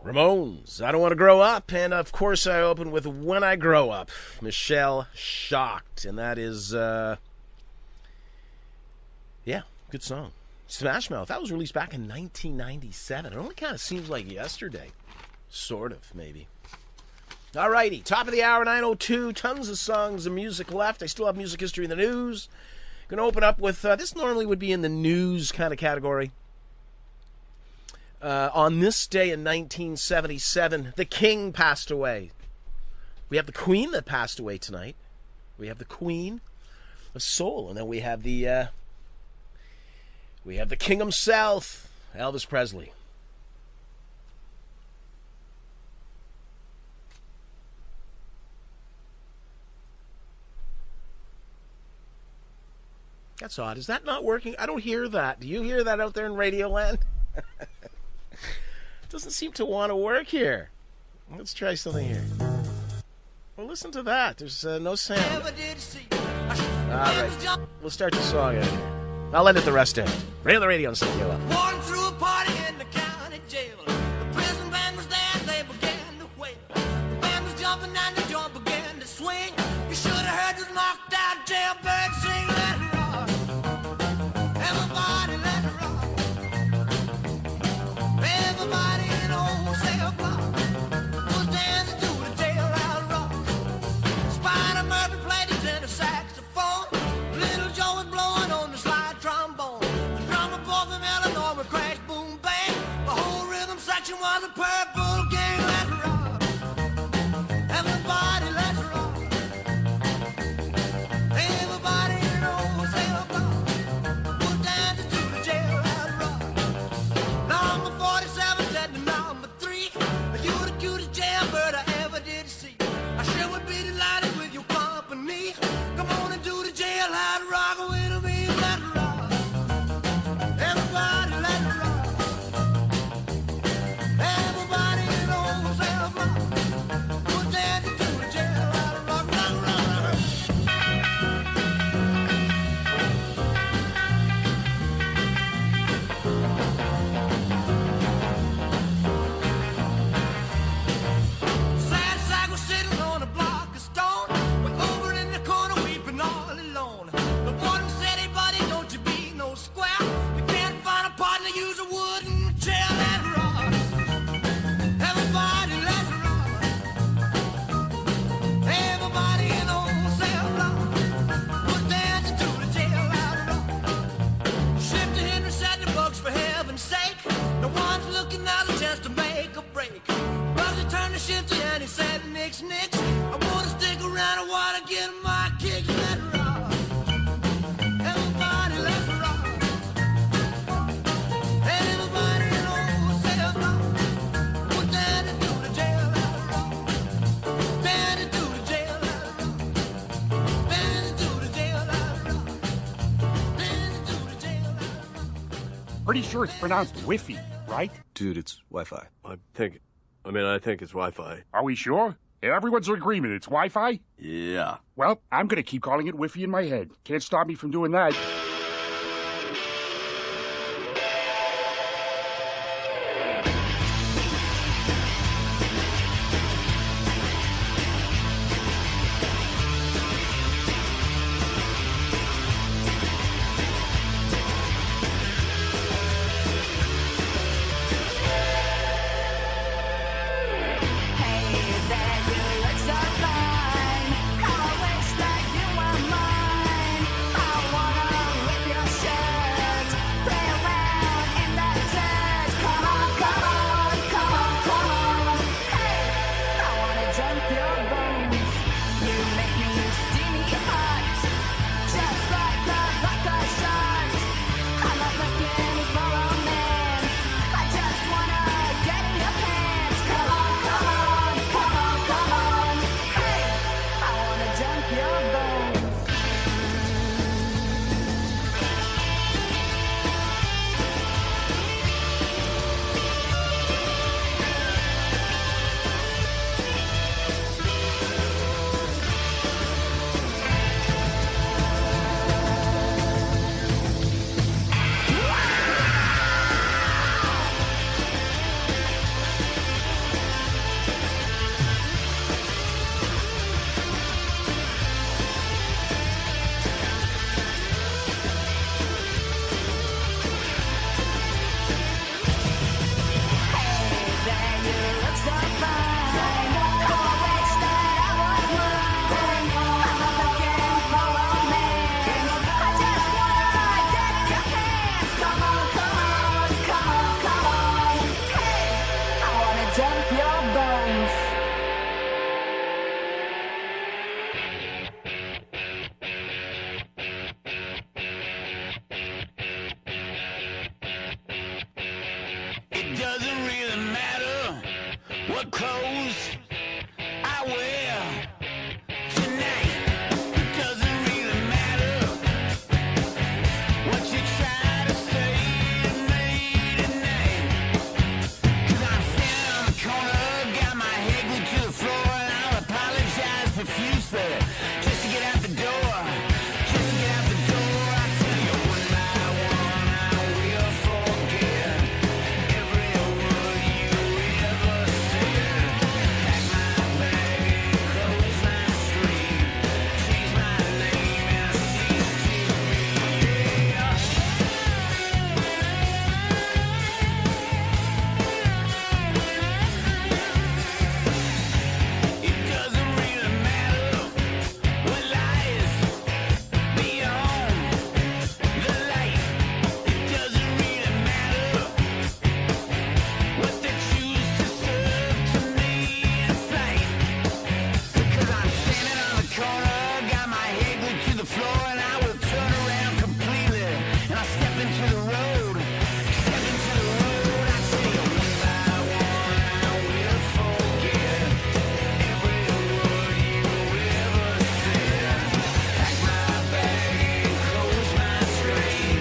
Ramones, I Don't Want to Grow Up. And, of course, I open with When I Grow Up, Michelle Shocked. And that is, good song. Smash Mouth, that was released back in 1997. It only kind of seems like yesterday. Sort of, maybe. All righty, top of the hour, 9:02. Tons of songs and music left. I still have music history in the news. Going to open up with, this normally would be in the news kind of category. On this day in 1977, the King passed away. We have the Queen that passed away tonight. We have the Queen of Soul, and then we have the King himself, Elvis Presley. That's odd. Is that not working? I don't hear that. Do you hear that out there in Radioland? It doesn't seem to want to work here. Let's try something here. Well, listen to that. There's no sound. All right. We'll start the song out here. I'll end it the rest of it. Right on the radio and say hello. Walking through a party in the county jail. The prison band was there and they began to wail. The band was jumping and the joint began to swing. You should have heard this knocked out jailbird sing. Let it rock. Everybody let it rock. Everybody in old cell block was dancing to the jailhouse rock. Spider Murphy played his tenor saxophone. Little Joe was blowing on the slide trombone. The drummer boy from Illinois would crash, boom, bang. The whole rhythm section was a purple gang. Let's rock. Everybody, let's rock. Everybody in old cell block was dancing to the jailhouse rock. Number 47 said to number 3, you're the cutest jailbird I ever did see. I sure would be delighted with your company. Come on and do the jailhouse rock with me. Let's rock. Everybody, let's rock. Everybody in old cell block was dancing to the jailhouse rock. Rock, rock, rock. Sad sack was sitting on a block of stone. We're over in the corner weeping all alone. The warden said, hey buddy, don't you be no square. You can't find a partner, use a wooden chair. Let's rock. Everybody, let's rock. Everybody in old cell block was dancing to the jailhouse rock. Shifty Henry said the books for heaven's sake. No one's looking at a chance to make a break. Bugsy turned to Shifty and he said, Nix, Nix, I wanna stick around, I wanna get my kick. Let's rock. Everybody, let's rock. Everybody in old cell block was dancing to the jailhouse rock. Dancing to the jailhouse rock. Dancing to the jailhouse rock. Dancing to the jailhouse rock. Pretty sure it's pronounced Wi-Fi, right? Dude, it's Wi-Fi. I think it's Wi-Fi. Are we sure? Everyone's in agreement. It's Wi-Fi? Yeah. Well, I'm going to keep calling it Wi-Fi in my head. Can't stop me from doing that. what clothes I wear tonight. It doesn't really matter what you try to say to me tonight. 'Cause I'm standing on the corner, got my head glued to the floor, and I'll apologize profusely just to get out the door. Just to get out the door, I tell you one by one, I will forget every word you ever said. Pack my bag and close my street, change my name and cease to be. Yeah. It doesn't really matter what lies beyond the light. It doesn't really matter what they choose to serve to me in sight. Because I'm standing on the corner, got my head glued to the floor, and I will turn around completely, and I'll step into the road. Step into the road, I tell you one by one, I will forget every word you ever said. Pack my bag and close my screen,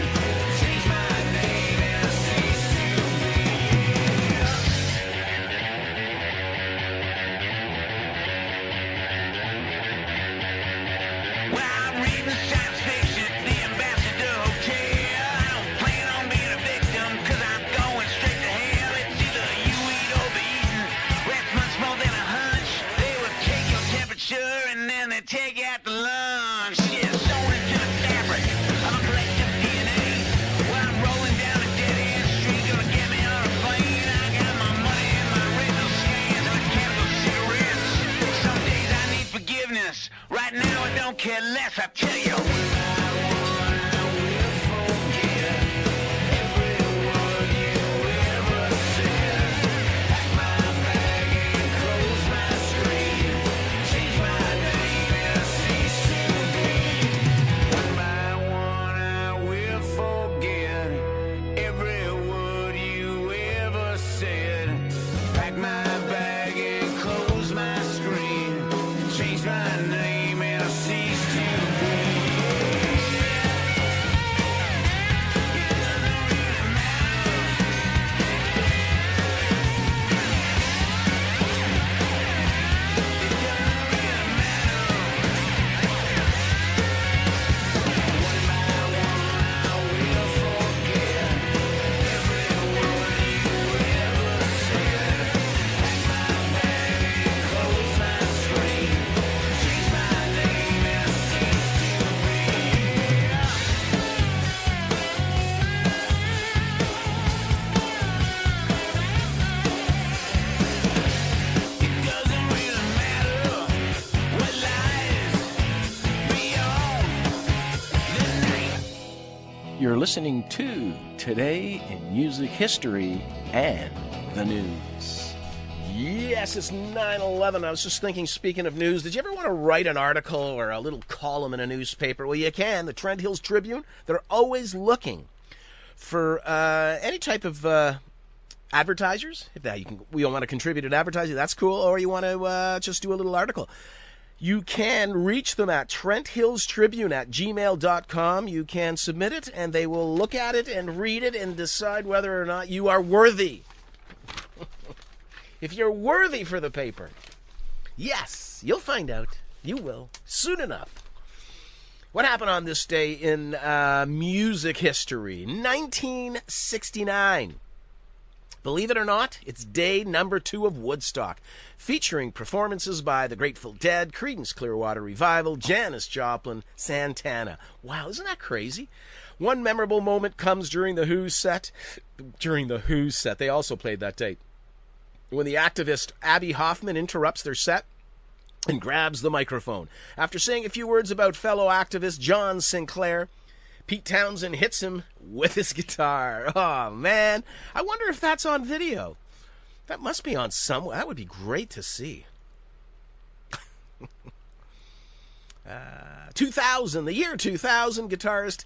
change my name and cease to be. Well, I'm reading science fiction, the ambassador hotel. I don't plan on being a victim, 'cause I'm going straight to hell. It's either you eat or be eaten. That's much more than a hunch. They will take your temperature and then they take you out to lunch. Yeah, sewn into the fabric of a collective DNA. Well, I'm rolling down a dead-end street, gonna get me on a plane. I got my money and my rental scans and a candle of cigarettes. Some days I need forgiveness. Right now I don't care less, I tell you. One by one I will forget every word you ever said. Pack my bag and close my screen, change my name and cease to be. One by one I will forget every word you ever said. Pack my bag and close my screen, change my name and cease to be. You're listening to Today in Music History and the News. Yes, it's 9/11. I was just thinking, speaking of news, did you ever want to write an article or a little column in a newspaper? Well, you can. The Trent Hills Tribune, they're always looking for any type of advertisers. If that we don't want to contribute to advertising, that's cool. Or you want to just do a little article. You can reach them at TrentHillsTribune@gmail.com. You can submit it, and they will look at it and read it and decide whether or not you are worthy. If you're worthy for the paper, yes, you'll find out. You will, soon enough. What happened on this day in music history? 1969. Believe it or not, it's day number 2 of Woodstock, featuring performances by the Grateful Dead, Creedence Clearwater Revival, Janis Joplin, Santana. Wow, isn't that crazy? One memorable moment comes during the Who set. They also played that date. When the activist Abby Hoffman interrupts their set and grabs the microphone. After saying a few words about fellow activist John Sinclair, Pete Townsend hits him with his guitar. Oh, man. I wonder if that's on video. That must be on somewhere. That would be great to see. 2000, the year 2000, guitarist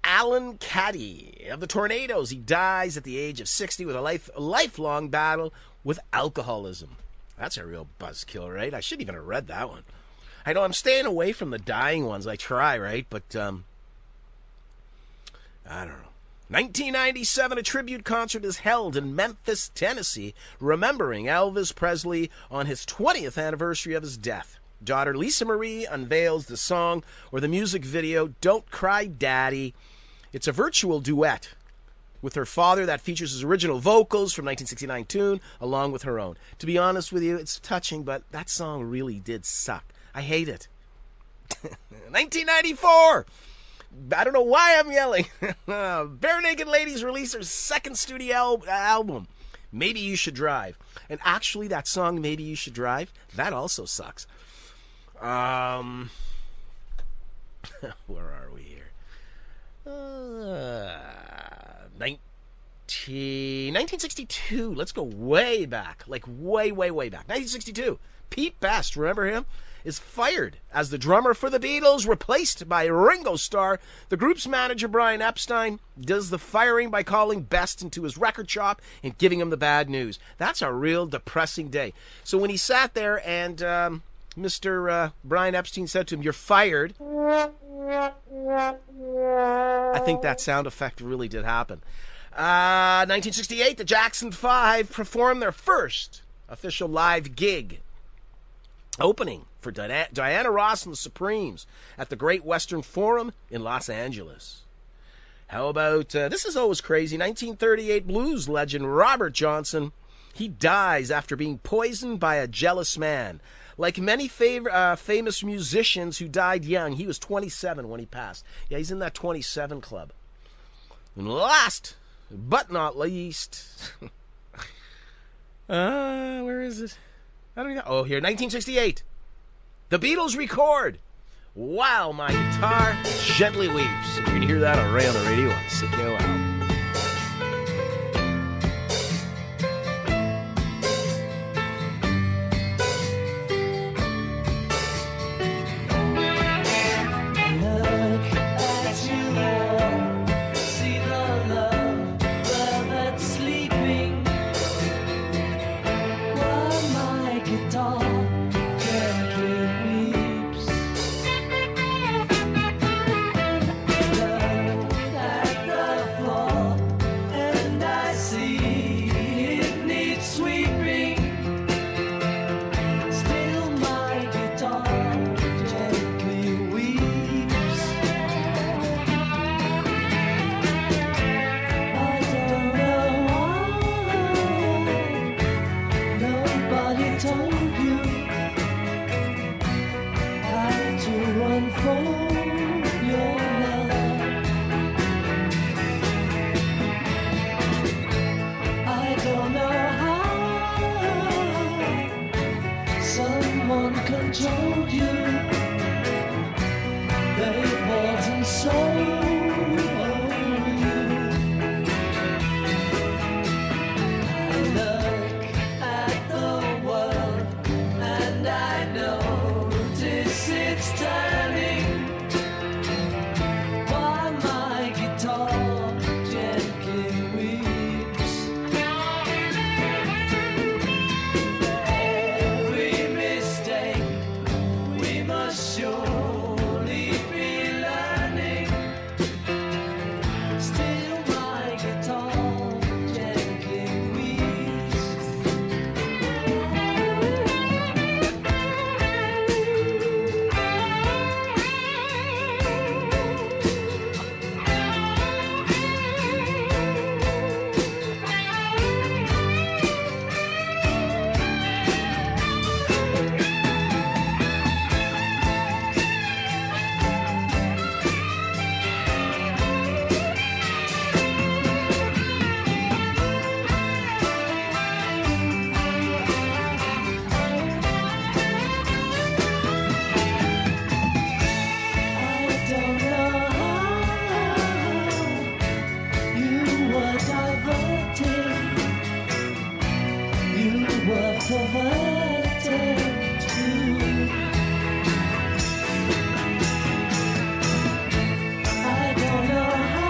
Alan Caddy of the Tornadoes. He dies at the age of 60 with a lifelong battle with alcoholism. That's a real buzzkill, right? I shouldn't even have read that one. I know I'm staying away from the dying ones. I try, right? But, I don't know. 1997, a tribute concert is held in Memphis, Tennessee, remembering Elvis Presley on his 20th anniversary of his death. Daughter Lisa Marie unveils the song or the music video, Don't Cry Daddy. It's a virtual duet with her father that features his original vocals from 1969 tune, along with her own. To be honest with you, it's touching, but that song really did suck. I hate it. 1994! I don't know why I'm yelling. Bare Naked Ladies released their second studio album, Maybe You Should Drive. And actually, that song, Maybe You Should Drive, that also sucks. Where are we here? 1962. Let's go way back. Like way back. 1962. Pete Best, remember him? Is fired as the drummer for the Beatles, replaced by Ringo Starr. The group's manager, Brian Epstein, does the firing by calling Best into his record shop and giving him the bad news. That's a real depressing day. So when he sat there and Mr. Brian Epstein said to him, "You're fired," I think that sound effect really did happen. 1968, the Jackson 5 performed their first official live gig, opening for Diana Ross and the Supremes at the Great Western Forum in Los Angeles. How about, this is always crazy, 1938 blues legend Robert Johnson. He dies after being poisoned by a jealous man. Like many famous musicians who died young, he was 27 when he passed. Yeah, he's in that 27 club. And last but not least, where is it? I don't know. Oh, here, 1968. The Beatles record While My Guitar Gently Weeps. You can hear that on Ray on the Radio on CKOL. I don't know how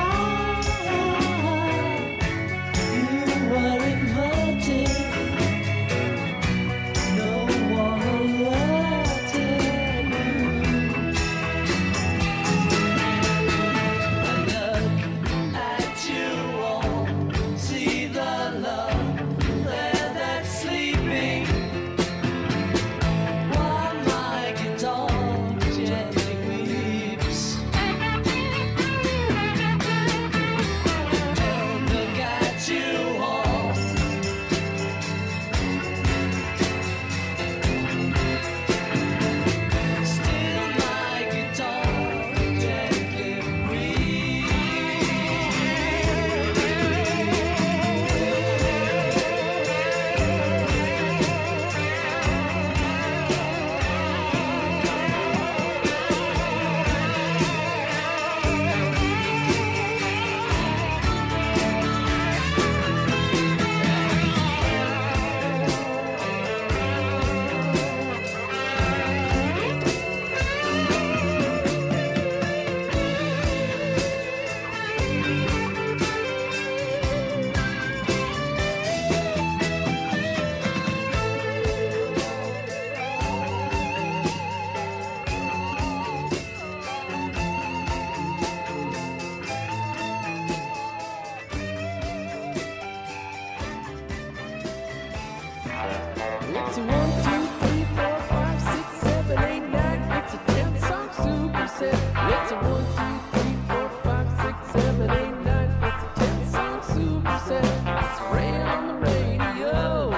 It's a 1, 2, 3, 4, 5, 6, 7, 8, 9. It's a 10-song superset. It's a 1, 2, 3, 4, 5, 6, 7, 8, 9. It's a 10-song superset. It's Ray on the radio.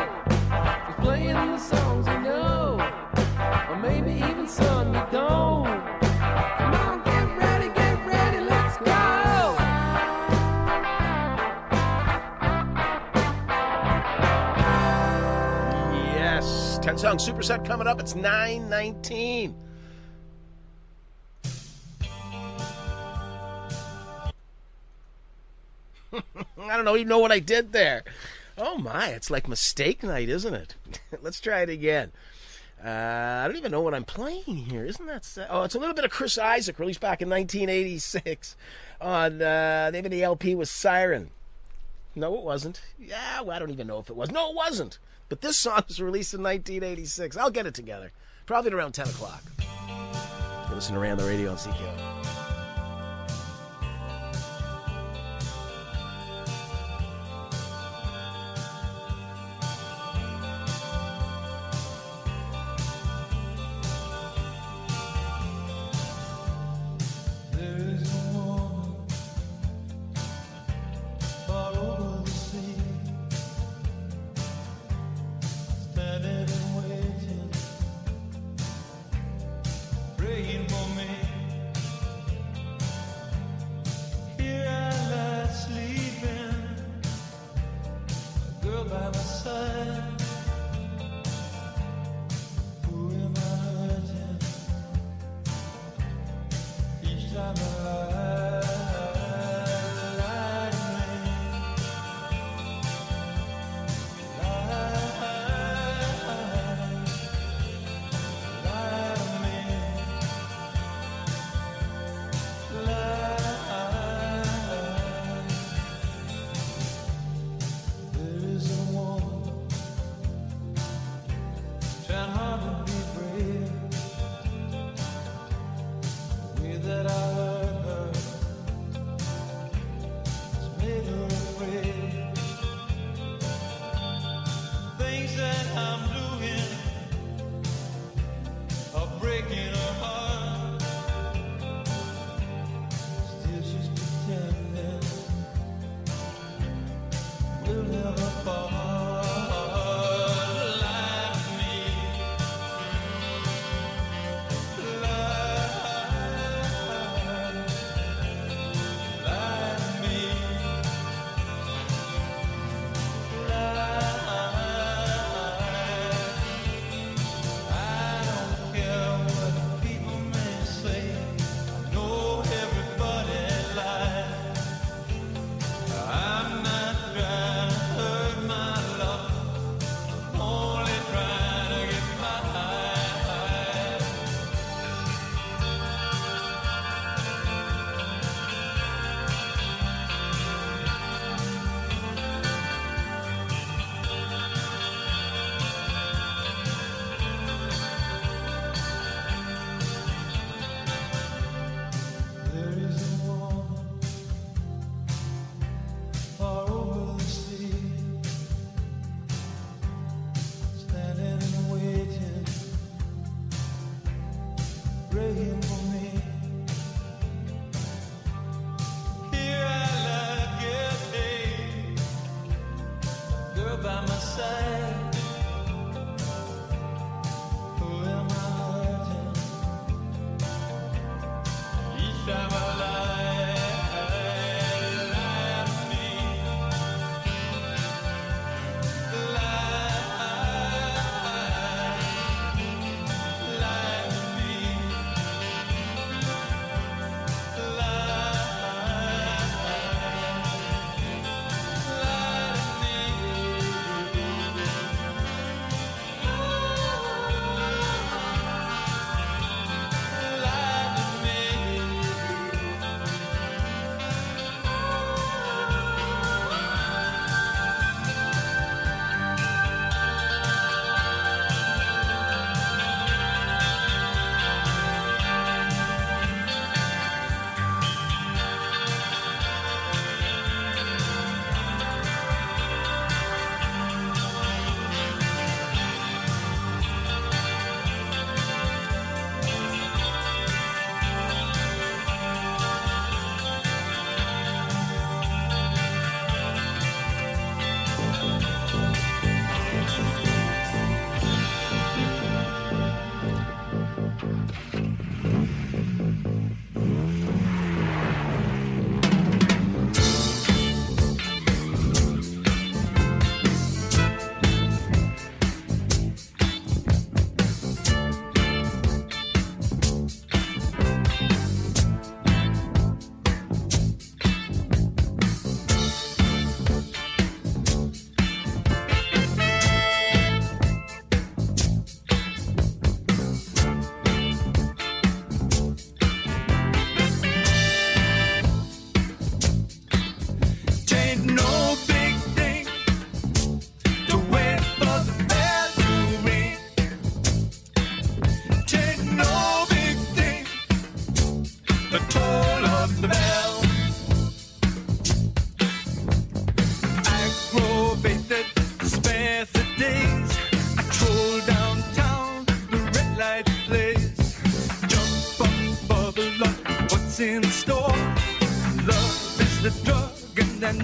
He's playing the songs you know, or maybe even some you don't. Come on, get ready, let's go. Yes, 10-song superset coming up. It's 9:19. I don't even know what I did there. Oh my, it's like mistake night, isn't it? Let's try it again. I don't even know what I'm playing here. Isn't that sad? Oh, it's a little bit of Chris Isaak, released back in 1986 on the name of the LP was Siren. No, it wasn't. Yeah, well, I don't even know if it was. No, it wasn't. But this song was released in 1986. I'll get it together. Probably at around 10 o'clock. You listen to Ray on the radio on CKO.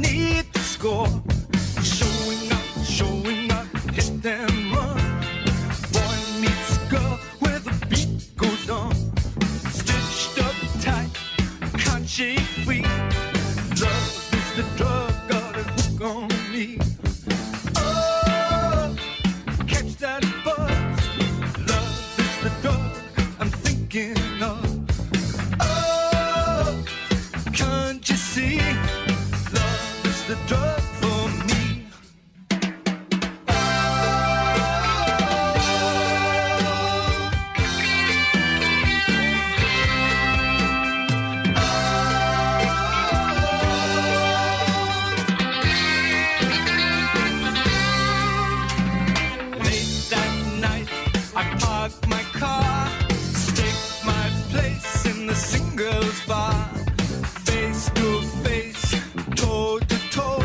need to score. Showing up, hit and run. Boy meets girl where the beat goes on. Stitched up tight, can't shake free. Love is the drug, got a hook on me. Oh, catch that buzz. Love is the drug I'm thinking of. Oh, can't you see? Love is the drug for me. My car, stake my place in the singles bar. Face to face, toe to toe,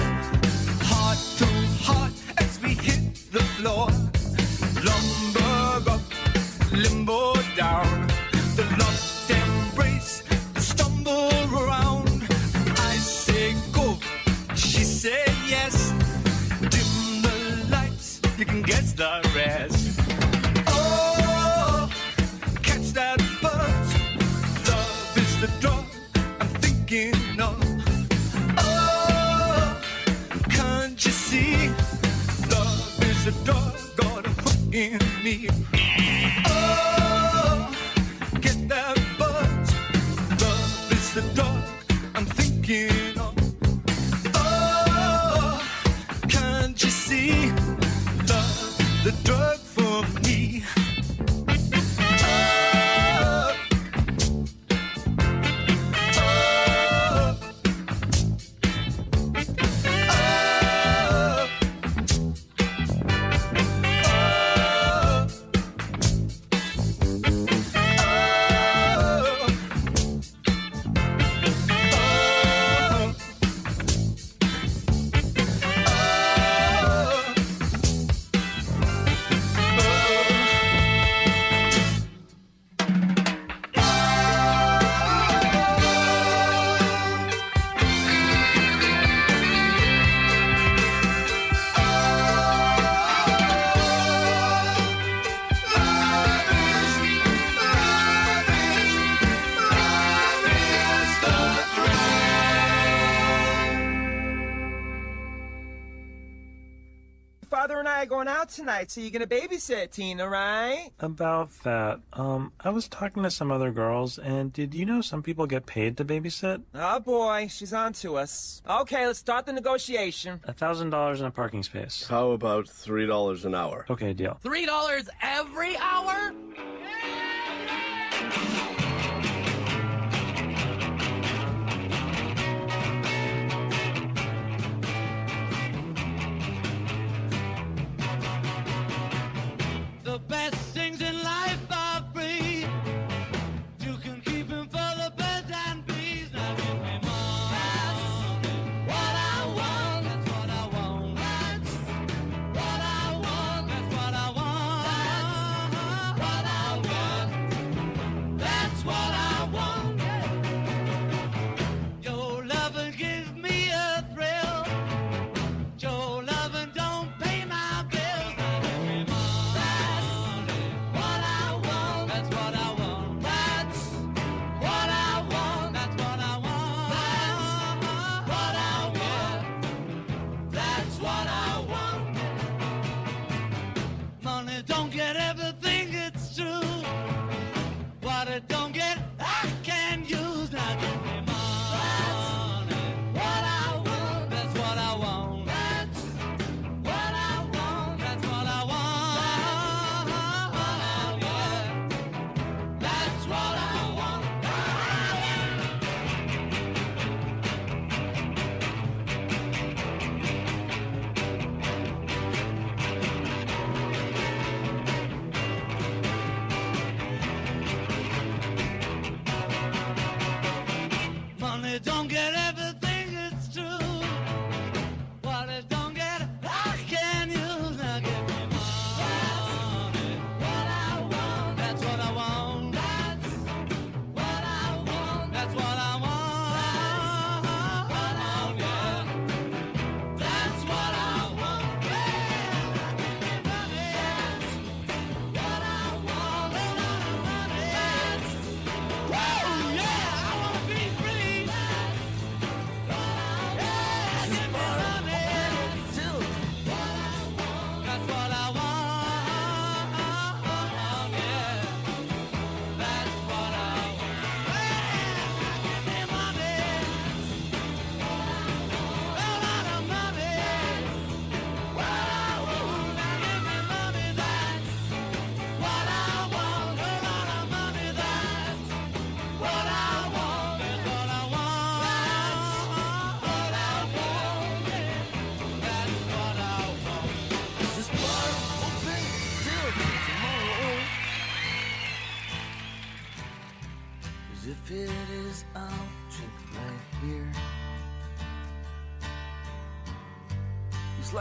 heart to heart as we hit the floor. Lumber up, limbo down, the locked embrace, the stumble around. I say go, she say yes. Dim the lights, you can guess the rest. That buzz, love is the drug I'm thinking of. Oh, can't you see? Love is the drug, got a hook in me. Oh, get that buzz, love is the drug I'm thinking of. Oh, can't you see? Love, the drug for me. Father and I are going out tonight, so you're gonna babysit Tina, right? About that, I was talking to some other girls, and did you know some people get paid to babysit? Oh boy, she's on to us. Okay, let's start the negotiation. $1,000 in a parking space. How about $3 an hour? Okay, deal. $3 every hour? The best things in life are free. You can keep them for the birds and bees. Now give me more. That's what I want. That's what I want. That's what I want. That's what I want. That's what I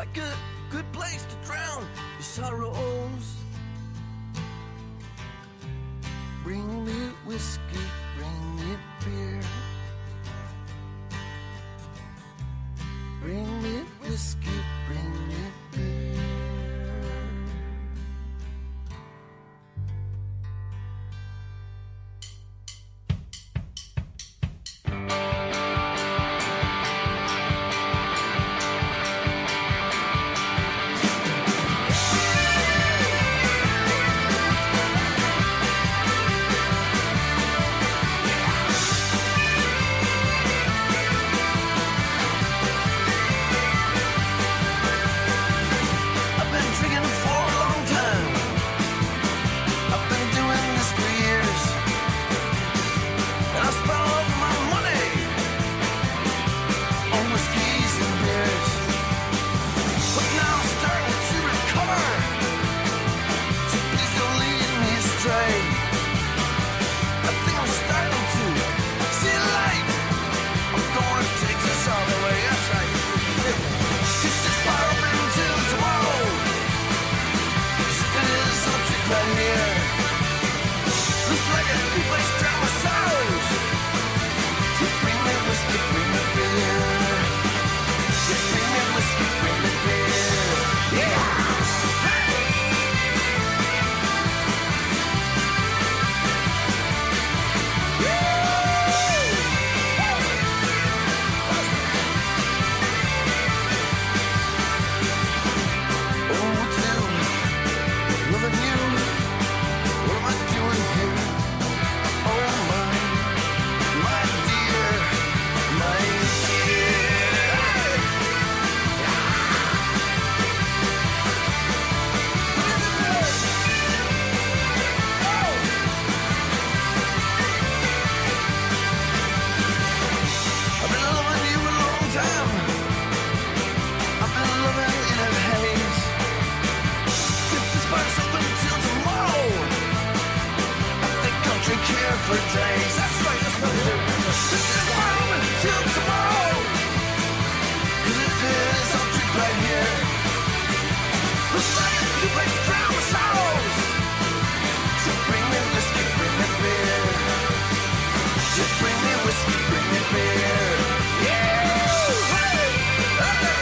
like a good place to drown your sorrows. Bring me whiskey, bring me beer. Bring me whiskey, bring me beer. For days, that's right, that's what I do. This is my home until tomorrow. 'Cause if it is, I'll drink right here. Looks like a new place to drown my sorrows. So bring me whiskey, bring me beer. Just bring me whiskey, bring me beer. Yeah! Hey! Hey!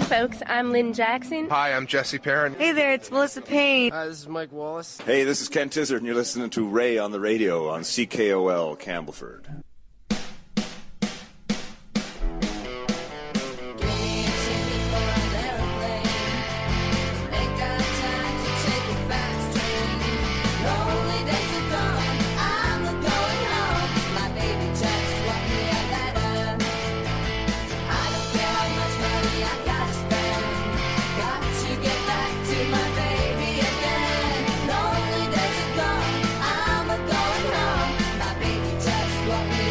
folks. I'm Lynn Jackson. Hi, I'm Jesse Perrin. Hey there, it's Melissa Payne. Hi, this is Mike Wallace. Hey, this is Ken Tizard, and you're listening to Ray on the radio on CKOL Campbellford. Lonely days are gone, I'm a going home. My baby just walked me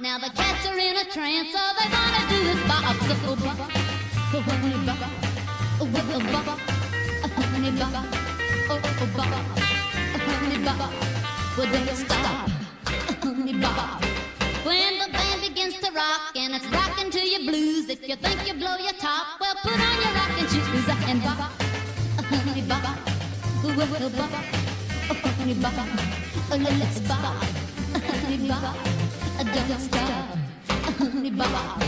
Now the cats are in a trance, all they wanna do is bop. So bop, oh honey bop, oh bop, oh honey bop, oh bop, oh honey bop. Well don't stop, oh honey bop. When the band begins to rock and it's rocking to your blues, if you think you blow your top, well put on your rocking shoes and bop, oh honey bop, oh bop, oh honey bop, oh let's bop, oh honey bop. Don't stop, honey bop.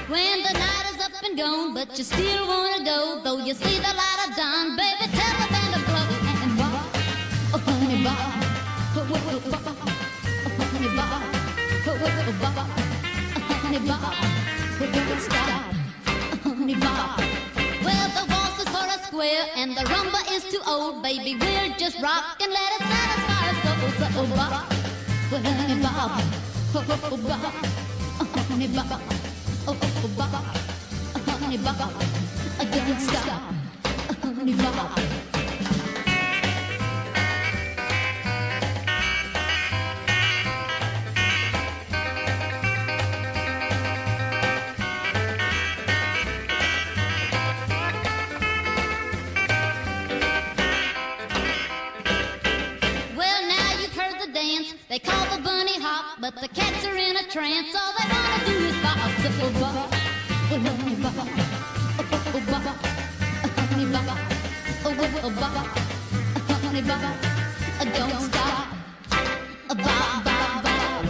When the night is up and gone, but you still wanna go, though you see the light of dawn, baby, tell the band to blow and bop, oh honey bop. Honey bop, honey bop, don't stop, honey bop. Well, the waltz is for a square and the rumba is too old, baby. We'll just rock and let it satisfy our souls. So bop, honey bop, bop, honey bop, bop, honey bop, don't stop, honey bop. They call the bunny hop, but the cats are in a trance. All they wanna do is bop. So bop, honey bop, bop, honey bop, bop, honey bop, don't stop, bop, bop, bop.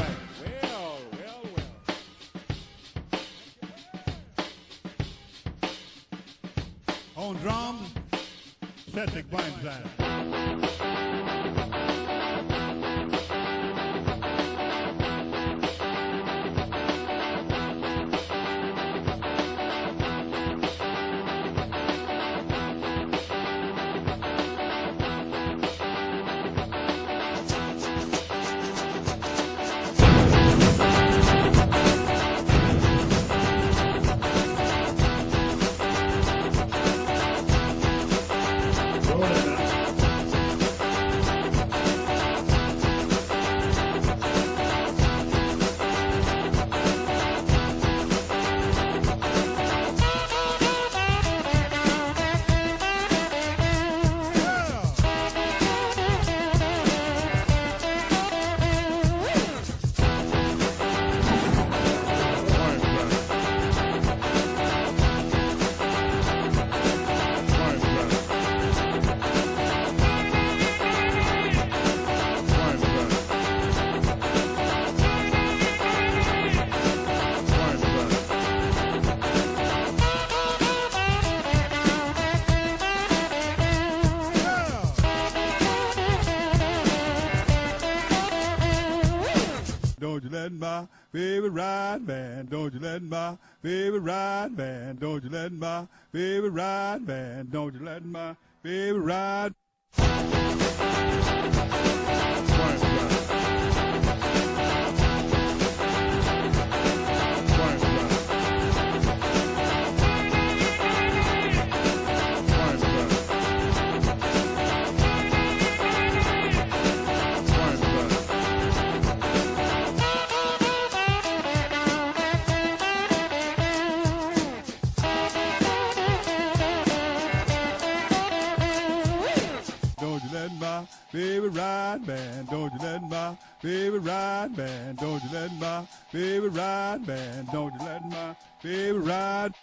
On drums, Cedric Weinstein. Don't you let my baby ride, man. Don't you let my baby ride, man. Don't you let my baby ride, man. Don't you let my baby ride. Baby ride, man, don't you let my baby ride, man, don't you let my baby ride, man, don't you let my baby ride.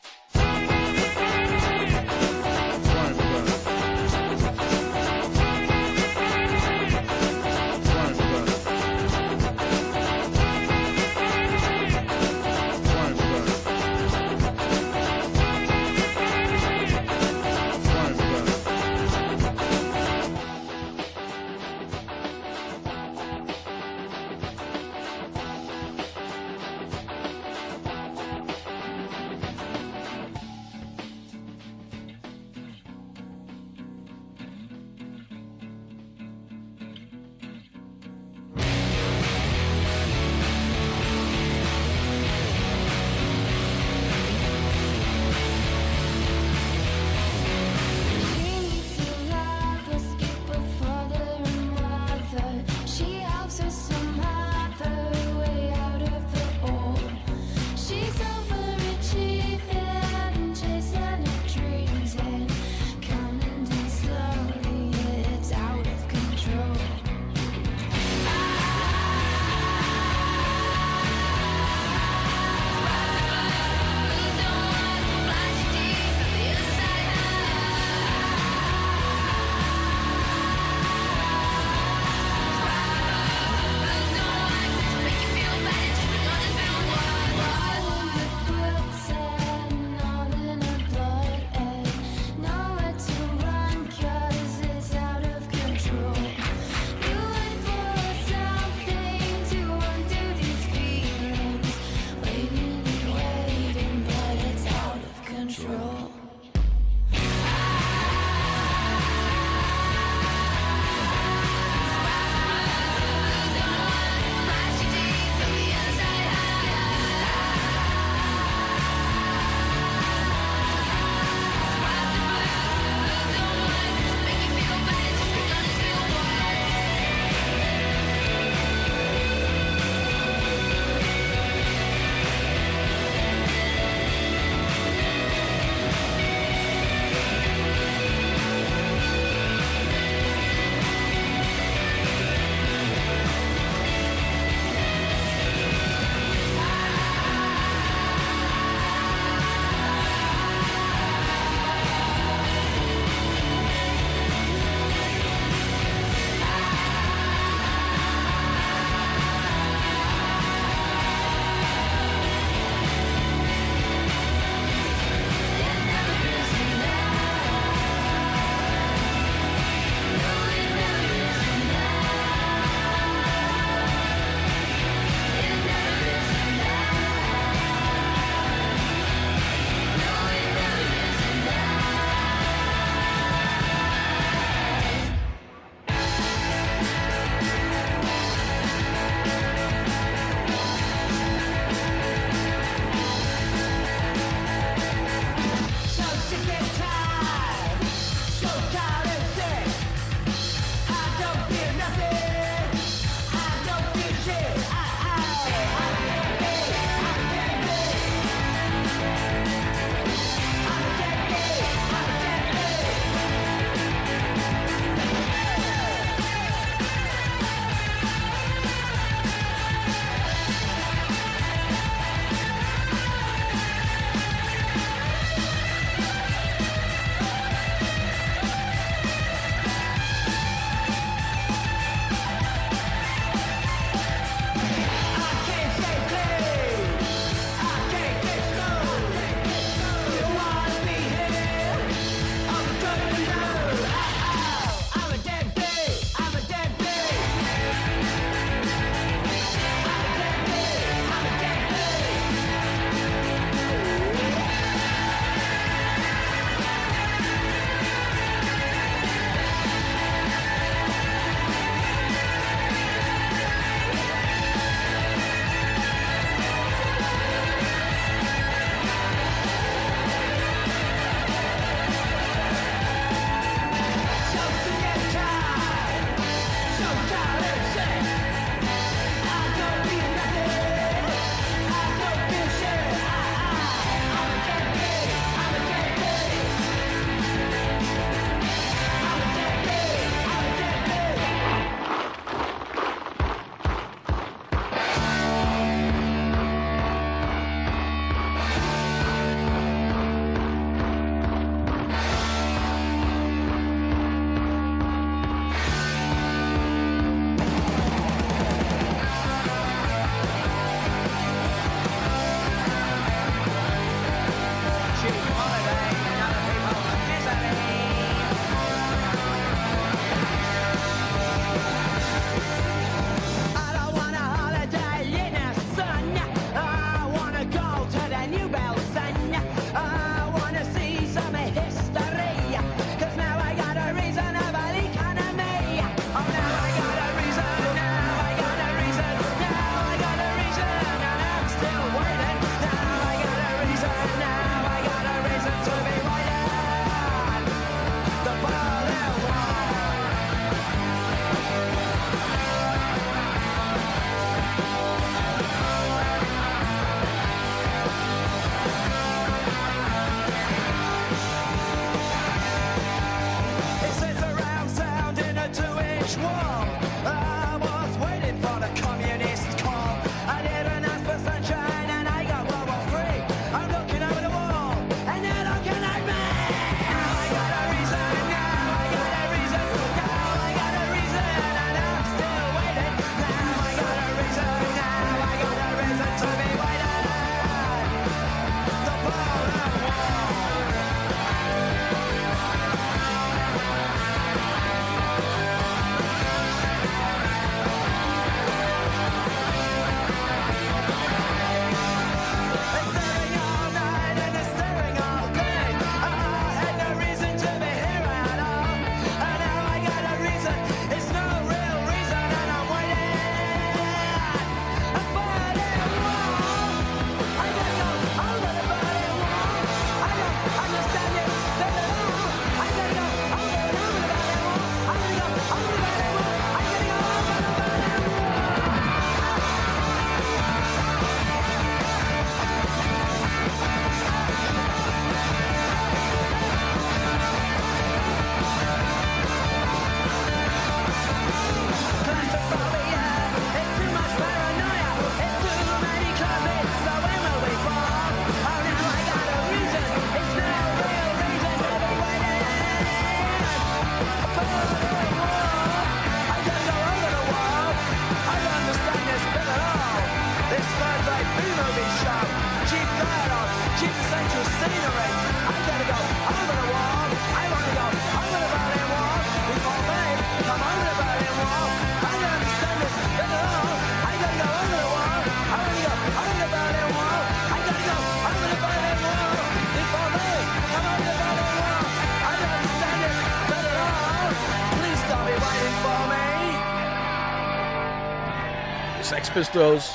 Sex Pistols,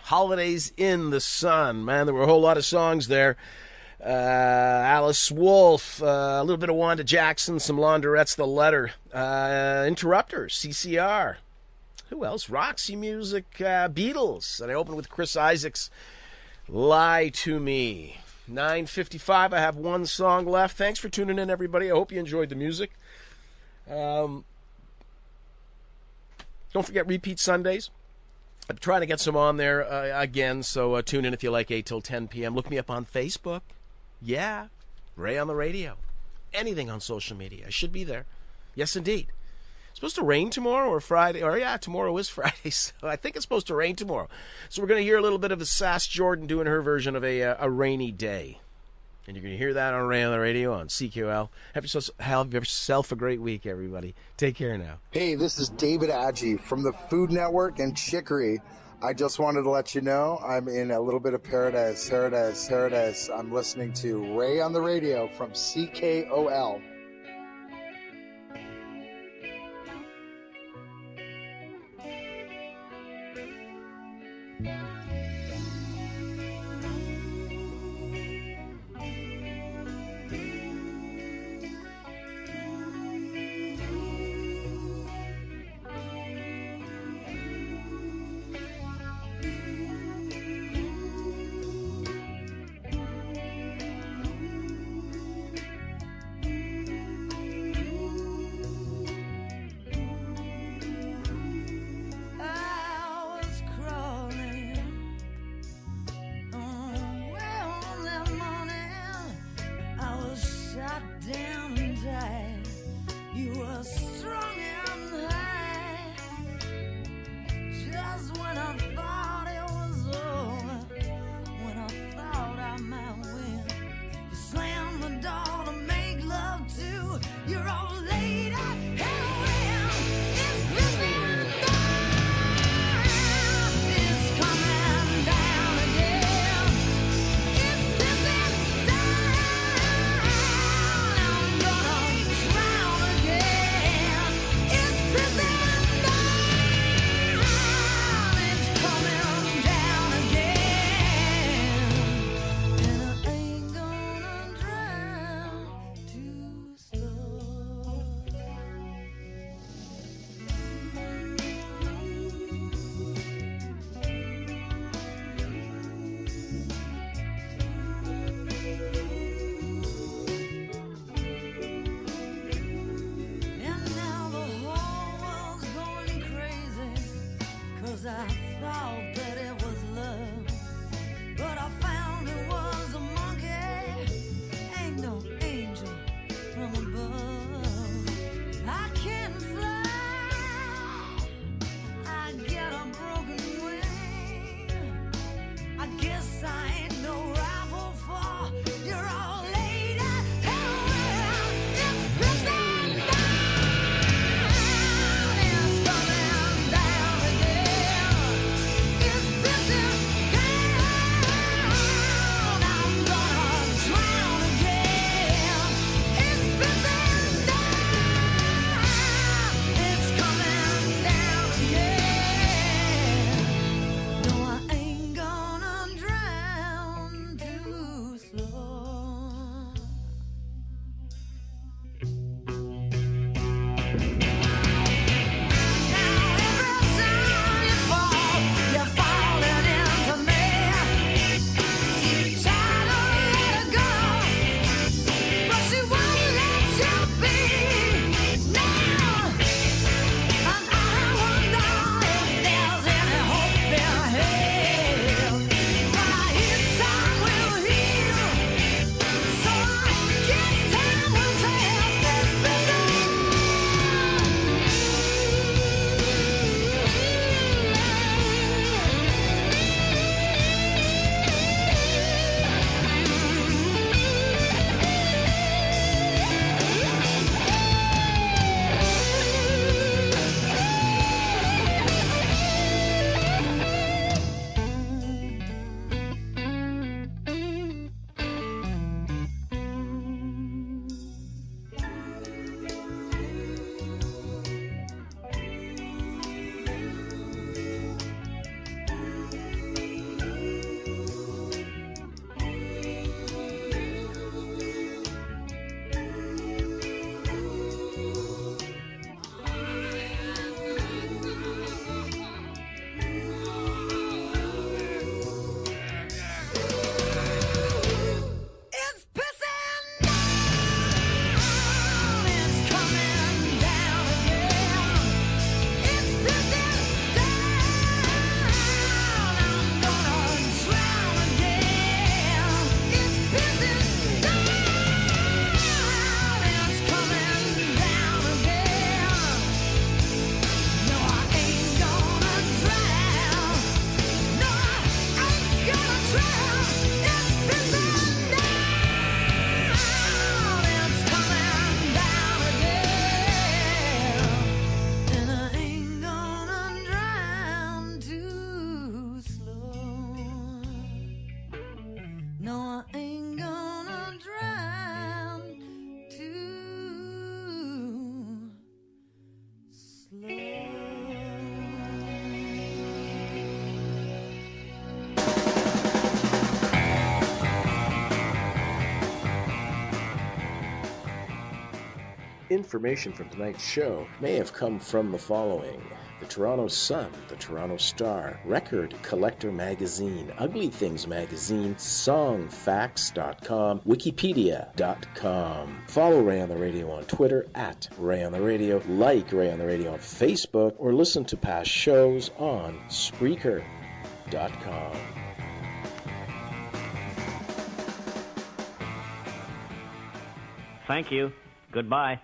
Holidays in the Sun. Man, there were a whole lot of songs there. Alice Wolfe, a little bit of Wanda Jackson, some Laundrettes, The Letter, Interrupters, CCR. Who else? Roxy Music, Beatles. And I opened with Chris Isaak's Lie to Me. 9:55, I have one song left. Thanks for tuning in, everybody. I hope you enjoyed the music. Don't forget Repeat Sundays. I'm trying to get some on there again, so tune in if you like 8 till 10 p.m. Look me up on Facebook. Yeah, Ray on the Radio. Anything on social media. I should be there. Yes, indeed. It's supposed to rain tomorrow or Friday. Or, yeah, tomorrow is Friday, so I think it's supposed to rain tomorrow. So we're going to hear a little bit of a Sass Jordan doing her version of a rainy day. And you're going to hear that on Ray on the Radio on CQL. Have yourself a great week, everybody. Take care now. Hey, this is David Adji from the Food Network and Chicory. I just wanted to let you know I'm in a little bit of paradise. I'm listening to Ray on the Radio from CKOL. Information from tonight's show may have come from the following: the Toronto Sun, the Toronto Star, Record Collector Magazine, Ugly Things Magazine, Songfacts.com, Wikipedia.com. Follow Ray on the Radio on Twitter at Ray on the Radio, like Ray on the Radio on Facebook, or listen to past shows on Spreaker.com. Thank you. Goodbye.